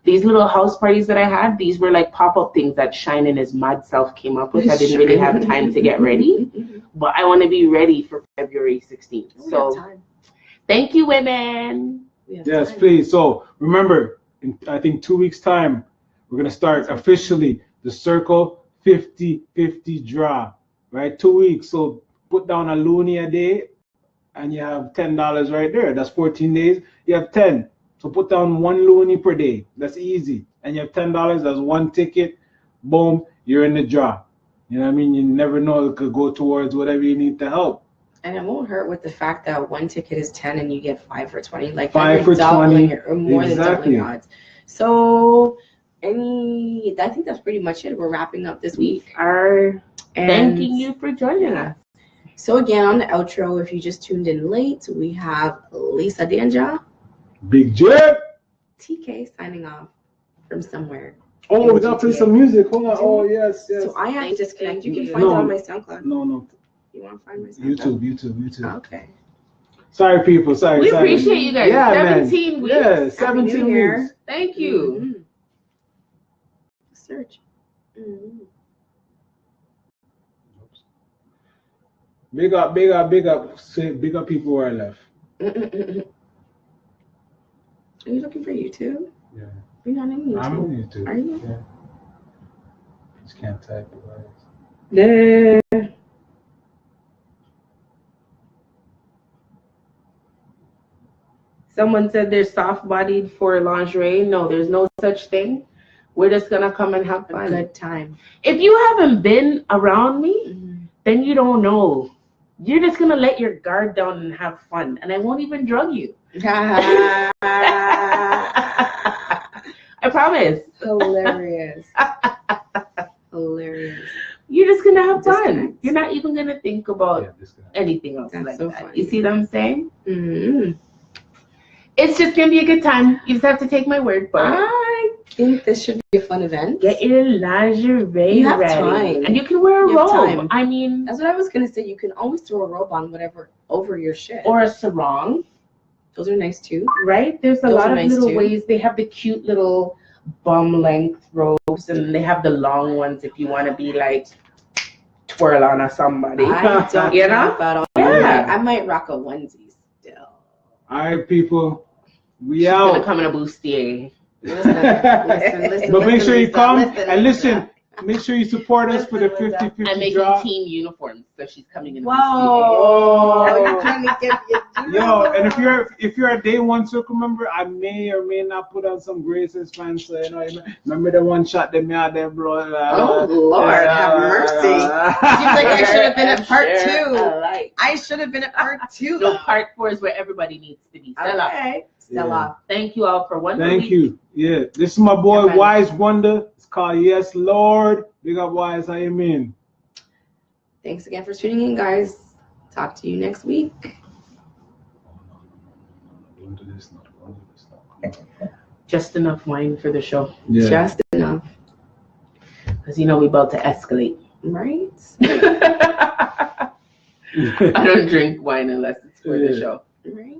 These little house parties that I had, these were like pop-up things that Shine and his mad self came up with. I didn't really have time to get ready, but I want to be ready for February 16th. We So have time. thank you, women. We have Yes, time. please. So remember, in I think 2 weeks' time, we're gonna start officially the Circle 50-50 draw. Right? 2 weeks. So put down a loony a day, and you have $10 right there. That's 14 days. You have 10. So put down 1 loony per day. That's easy. And you have $10. That's 1 ticket. Boom, you're in the draw. You know what I mean? You never know, it could go towards whatever you need to help. And it won't hurt with the fact that one ticket is 10 and you get 5 for 20. Like 5 for 20, or more than doubling odds. So I think that's pretty much it. We're wrapping up this week. Thanking you for joining us. So again, on the outro, if you just tuned in late, we have Lisa Dainger, Big J, TK signing off from somewhere. Oh, we gotta play some music. Hold on. Oh, yes. So I have to disconnect. You can find it on my SoundCloud. No. You want to find my SoundCloud? YouTube. Okay. Sorry, people. Sorry. We appreciate you guys. Yeah, 17 weeks. Yeah, 17 weeks. Thank you. Mm-hmm. Search. Mm-hmm. Big up. Say big up people who are left. Are you looking for YouTube? Yeah. You're not in YouTube. I'm on YouTube. Are you? Yeah. Just can't type it right. Yeah. Someone said they're soft-bodied for lingerie. No, there's no such thing. We're just gonna come and have fun. A good time. If you haven't been around me, then you don't know. You're just gonna let your guard down and have fun, and I won't even drug you. I promise. Hilarious. Hilarious. You're just gonna have fun. You're not even gonna think about anything else. That's like so that. funny. You see what I'm saying? Mm-hmm. It's just gonna be a good time. You just have to take my word for it. I think this should be a fun event. Get your lingerie You have ready. time. And you can wear a You have robe. time. I mean, That's what I was gonna say. You can always throw a robe on whatever over your shit. or a sarong, Those are nice too. right? There's a Those lot are of nice little too. ways. They have the cute little bum length robes, and they have the long ones if you want to be like twirl on or somebody. I don't You know know? about all Yeah. that. I might rock a onesie still. All right, people. We She's out. gonna come in a bustier. Listen, But make sure you Lisa, come listen, and Lisa. listen. Make sure you support us for the Listen, Lisa. 50-50 I'm making drop. team uniforms, so she's coming in a Whoa. Oh. Yo, and if you're a day one circle member, I may or may not put on some Grace's fans. So, you know, remember the one shot that me out there, bro. Oh Lord, have mercy. Seems like I should have been at part 2. I should have been at part 2. So part 4 is where everybody needs to be. Stella. Okay. Stella. Thank you all for one Thank week. you. Yeah, this is my boy Yeah, man. Wise Wonder. It's called Yes Lord. Big up Wise. How you mean? Thanks again for tuning in, guys. Talk to you next week. Don't do this now. Just enough wine for the show. Yeah. Just enough. Because you know we about to escalate. Right? I don't drink wine unless it's for the show. Right?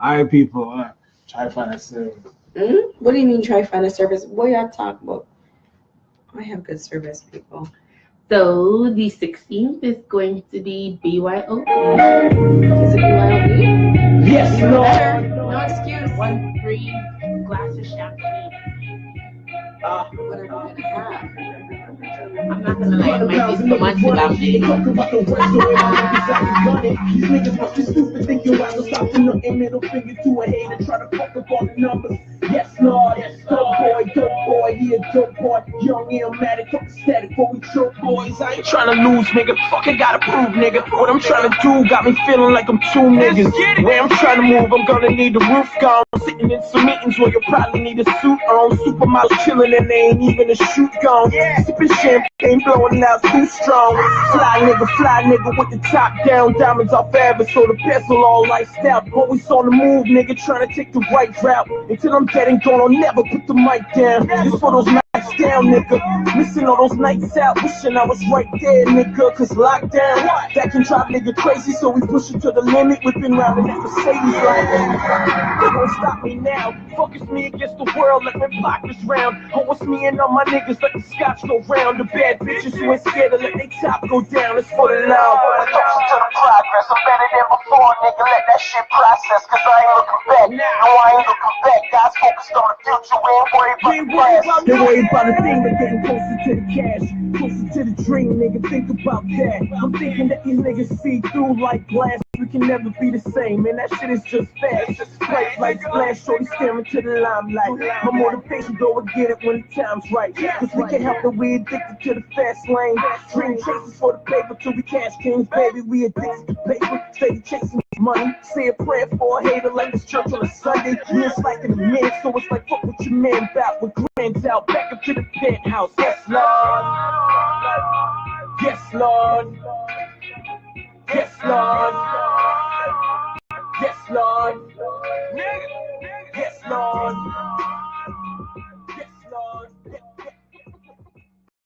All right, people. Try to find a service. What do you mean try to find a service? What y'all talk about? I have good service, people. So the 16th is going to be BYOB. Is it BYOB? Yes, Lord. No excuse. 1 free glass of champagne. What are we gonna have? I'm not gonna lie, it might be so much about me. These niggas must be stupid, thinking while I'm stopping nothing, middle finger to a hater, try to fuck up all the numbers. Yes, Lord, dope boy, yeah, dope boy, young, illmatic, talk static, but we choke boys. I ain't trying to lose, nigga, fucking gotta prove, nigga. What I'm trying to do got me feeling like I'm 2 niggas. Where I'm trying to move, I'm gonna need the roof gone. Sitting in some meetings where you'll probably need a suit on. Supermodels chilling and they ain't even a shoot gone. Sipping champagne, blowing out too strong. Fly nigga with the top down, diamonds off average, so the bezel all iced out. Always on the move, nigga, trying to take the right route. Until I'm dead and gone, I'll never put the mic down. This for those nights down, nigga. Missing all those nights out, wishing I was right there, nigga. Cause lockdown, that can drive nigga crazy, so we push it to the limit. Whipping round in that Mercedes like they won't stop me now. Focus me against the world, let me block this round. Oh, it's me and all my niggas, let the scotch go round. The bad bitches who ain't scared to let they top go down. It's for the love. Closer to the progress, I'm better than before, nigga. Let that shit process, cause I ain't looking back. No, I ain't looking back. Guys focused on the future, we ain't worried about the past. They worry about a thing, but getting closer to the cash. Closer to the dream, nigga, think about that. I'm thinking that these niggas see through like glass. we can never be the same, and that shit is just fast. Bright lights flash, shorty staring to the limelight. My motivation go and get it when the time's right. Cause we can't help that we addicted to the fast lane. Dream chases for the paper till we cash kings, baby. We addicted to paper, steady chasing money. Say a prayer for a hater like it's church on a Sunday. And it's like in a minute, so it's like fuck what your man about with grands out. Back up to the penthouse, yes Lord. Yes Lord. Yes Lord. Yes Lord.